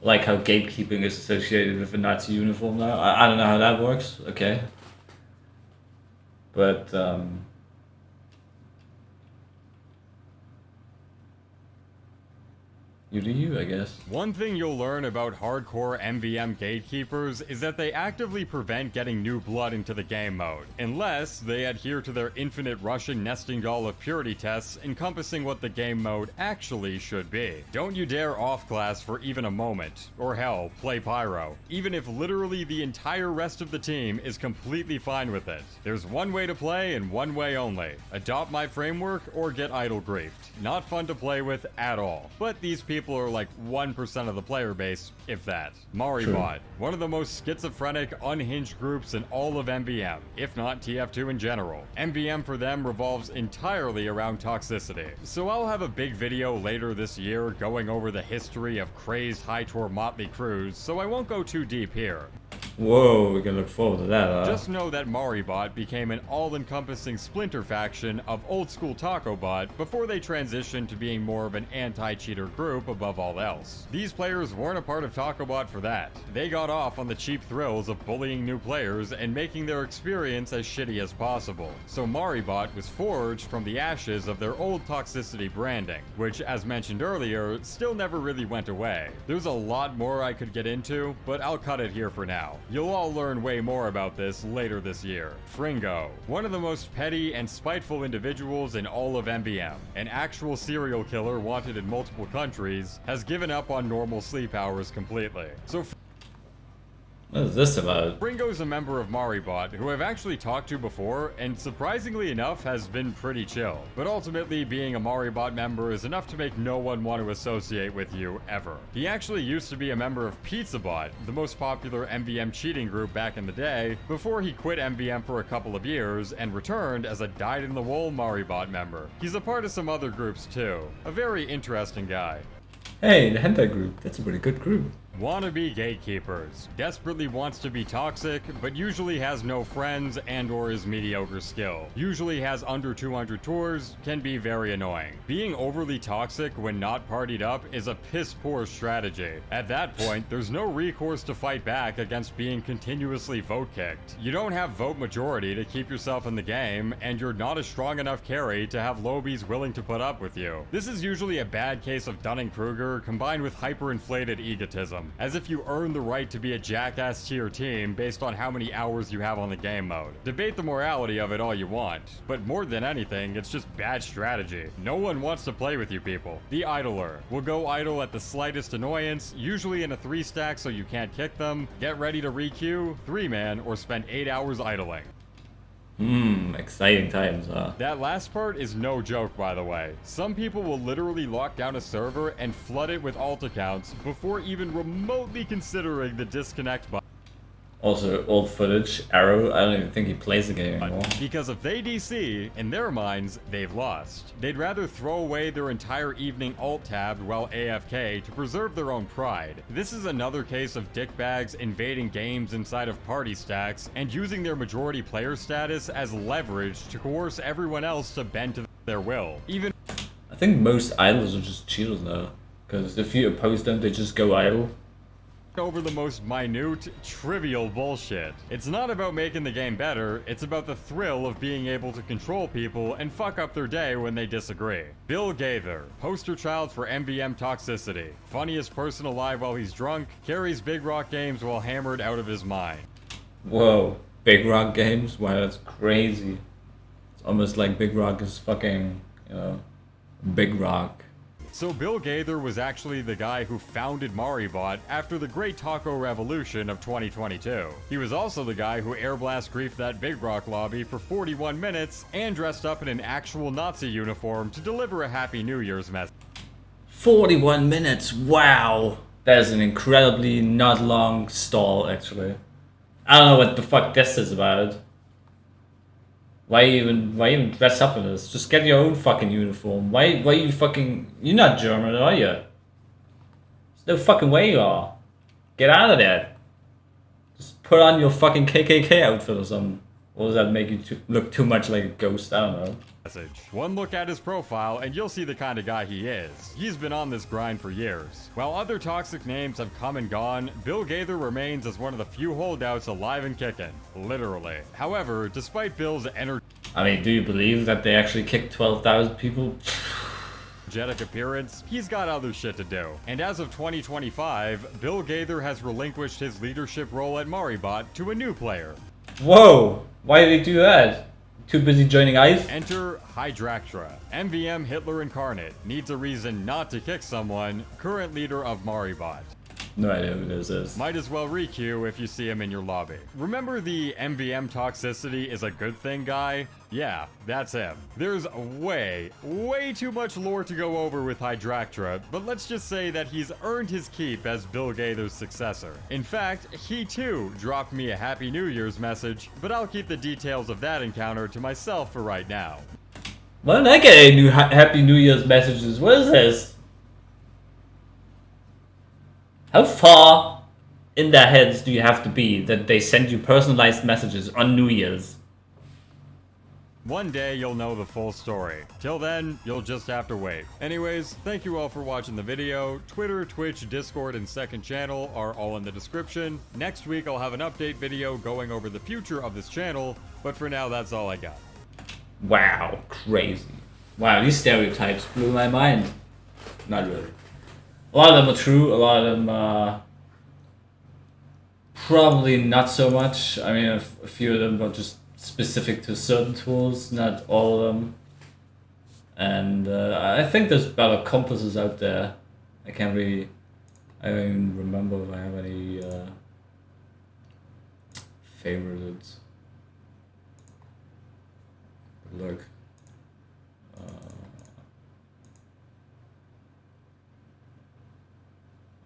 [SPEAKER 1] Like how gatekeeping is associated with a Nazi uniform now. I don't know how that works, okay. But, You do you, I guess.
[SPEAKER 2] One thing you'll learn about hardcore MvM gatekeepers is that they actively prevent getting new blood into the game mode, unless they adhere to their infinite Russian nesting doll of purity tests encompassing what the game mode actually should be. Don't you dare off-class for even a moment, or hell, play pyro, even if literally the entire rest of the team is completely fine with it. There's one way to play and one way only. Adopt my framework or get idle griefed. Not fun to play with at all, but these people are like 1% of the player base, if that. Maribot, one of the most schizophrenic, unhinged groups in all of MvM, if not TF2 in general. MvM for them revolves entirely around toxicity. So I'll have a big video later this year going over the history of crazed high-tour motley crews, so I won't go too deep here.
[SPEAKER 1] Whoa, we can look forward to that, huh?
[SPEAKER 2] Just know that Maribot became an all-encompassing splinter faction of old-school TacoBot before they transitioned to being more of an anti-cheater group above all else. These players weren't a part of TacoBot for that. They got off on the cheap thrills of bullying new players and making their experience as shitty as possible. So Maribot was forged from the ashes of their old toxicity branding, which, as mentioned earlier, still never really went away. There's a lot more I could get into, but I'll cut it here for now. You'll all learn way more about this later this year. Fringo, one of the most petty and spiteful individuals in all of MvM, an actual serial killer wanted in multiple countries, has given up on normal sleep hours completely. So
[SPEAKER 1] what is this about?
[SPEAKER 2] Fringo's a member of Maribot who I've actually talked to before, and surprisingly enough has been pretty chill. But ultimately, being a Maribot member is enough to make no one want to associate with you, ever. He actually used to be a member of PizzaBot, the most popular MvM cheating group back in the day, before he quit MvM for a couple of years and returned as a dyed-in-the-wool Maribot member. He's a part of some other groups too. A very interesting guy.
[SPEAKER 1] Hey, the hentai group. That's a pretty good group.
[SPEAKER 2] Wannabe gatekeepers. Desperately wants to be toxic, but usually has no friends and or is mediocre skill. Usually has under 200 tours, can be very annoying. Being overly toxic when not partied up is a piss poor strategy. At that point, there's no recourse to fight back against being continuously vote kicked. You don't have vote majority to keep yourself in the game, and you're not a strong enough carry to have lobies willing to put up with you. This is usually a bad case of Dunning-Kruger combined with hyperinflated egotism. As if you earn the right to be a jackass to your team based on how many hours you have on the game mode. Debate the morality of it all you want, but more than anything, it's just bad strategy. No one wants to play with you people. The idler will go idle at the slightest annoyance, usually in a 3-stack so you can't kick them, get ready to re-queue, 3-man, or spend 8 hours idling.
[SPEAKER 1] Exciting times, huh?
[SPEAKER 2] That last part is no joke, by the way. Some people will literally lock down a server and flood it with alt accounts before even remotely considering the disconnect button.
[SPEAKER 1] Also, old footage, Arrow, I don't even think he plays the game anymore.
[SPEAKER 2] Because if they DC, in their minds, they've lost. They'd rather throw away their entire evening alt-tabbed while AFK to preserve their own pride. This is another case of dickbags invading games inside of party stacks and using their majority player status as leverage to coerce everyone else to bend to their will. Even
[SPEAKER 1] I think most idlers are just cheaters now, because if you oppose them, they just go idle.
[SPEAKER 2] Over the most minute, trivial bullshit. It's not about making the game better, it's about the thrill of being able to control people and fuck up their day when they disagree. Bill Gaither, poster child for MvM toxicity. Funniest person alive while he's drunk, carries Big Rock games while hammered out of his mind.
[SPEAKER 1] Whoa, Big Rock games? Wow, that's crazy. It's almost like Big Rock is fucking, you know, Big Rock.
[SPEAKER 2] So Bill Gaither was actually the guy who founded Maribot after the Great Taco Revolution of 2022. He was also the guy who airblast griefed that Big Rock lobby for 41 minutes and dressed up in an actual Nazi uniform to deliver a Happy New Year's message.
[SPEAKER 1] 41 minutes, wow! That is an incredibly not long stall, actually. I don't know what the fuck this is about. Why even dress up in this? Just get your own fucking uniform. Why you fucking... You're not German, are you? There's no fucking way you are. Get out of there. Just put on your fucking KKK outfit or something. Or does that make you look too much like a ghost? I don't know.
[SPEAKER 2] One look at his profile and you'll see the kind of guy he is. He's been on this grind for years. While other toxic names have come and gone, Bill Gaither remains as one of the few holdouts alive and kicking. Literally. However, despite Bill's energy...
[SPEAKER 1] I mean, do you believe that they actually kicked 12,000 people?
[SPEAKER 2] energetic appearance, he's got other shit to do. And as of 2025, Bill Gaither has relinquished his leadership role at Maribot to a new player.
[SPEAKER 1] Whoa! Why did he do that? Too busy joining ICE?
[SPEAKER 2] Enter Hydractra. MvM Hitler incarnate needs a reason not to kick someone, current leader of Maribot.
[SPEAKER 1] No idea who this is.
[SPEAKER 2] Might as well re-queue if you see him in your lobby. Remember the MvM toxicity is a good thing guy? Yeah, that's him. There's way too much lore to go over with Hydractra, but let's just say that he's earned his keep as Bill Gaither's successor. In fact, he too dropped me a Happy New Year's message, but I'll keep the details of that encounter to myself for right now.
[SPEAKER 1] Why don't I get any new Happy New Year's messages? What is this? How far in their heads do you have to be that they send you personalized messages on New Year's?
[SPEAKER 2] One day you'll know the full story. Till then, you'll just have to wait. Anyways, thank you all for watching the video. Twitter, Twitch, Discord, and second channel are all in the description. Next week I'll have an update video going over the future of this channel, but for now that's all I got.
[SPEAKER 1] Wow, crazy. Wow, these stereotypes blew my mind. Not really. A lot of them are true, a lot of them probably not so much. I mean, a few of them are just specific to certain tools, not all of them. And I think there's better compasses out there. I don't even remember if I have any favorites. Look.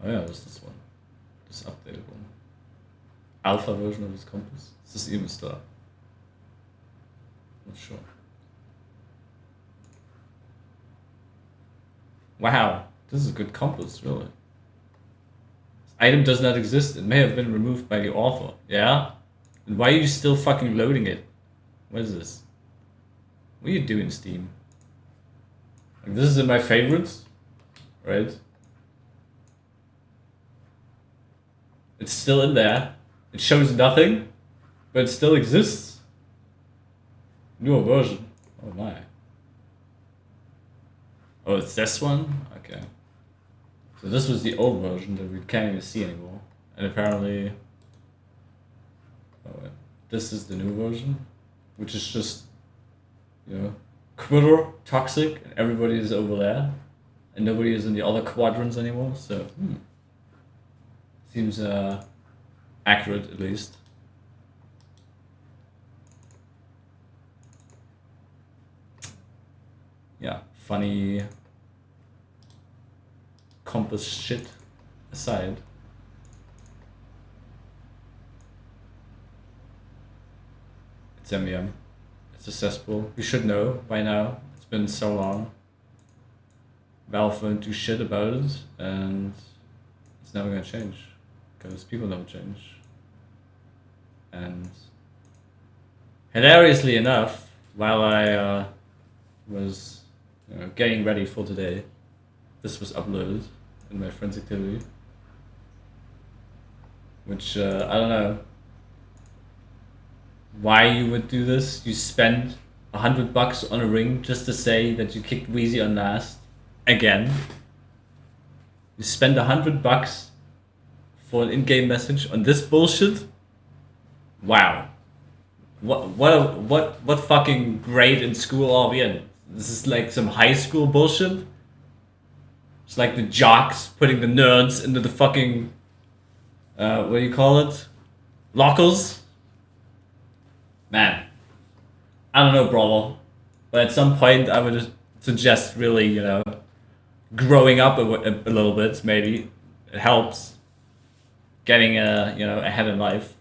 [SPEAKER 1] Oh yeah, there's this one. This updated one. Alpha version of this compass. Is this even still up? Not sure. Wow, this is a good compass, really. This item does not exist. It may have been removed by the author. Yeah? And why are you still fucking loading it? What is this? What are you doing, Steam? Like, this is in my favorites, right? It's still in there. It shows nothing, but it still exists. Newer version. Oh my. Oh, it's this one? Okay. So this was the old version that we can't even see anymore. And apparently... Oh wait. This is the new version, which is just, you know, quitter, toxic, and everybody is over there. And nobody is in the other quadrants anymore, so... Seems accurate, at least. Yeah, funny compass shit aside. It's MvM. It's a cesspool. You should know by now. It's been so long. Valve won't do shit about it, and it's never gonna change. Because people don't change. And hilariously enough, while I was getting ready for today, this was uploaded in my friend's activity. Which, I don't know why you would do this. You spend $100 on a ring just to say that you kicked Weezy on last. Again. You spend $100 for an in-game message on this bullshit? Wow. What fucking grade in school are we in? This is like some high school bullshit? It's like the jocks putting the nerds into the fucking what do you call it? Lockers? Man. I don't know, brother. But at some point I would suggest really, you know, growing up a little bit, maybe. It helps. Getting ahead in life.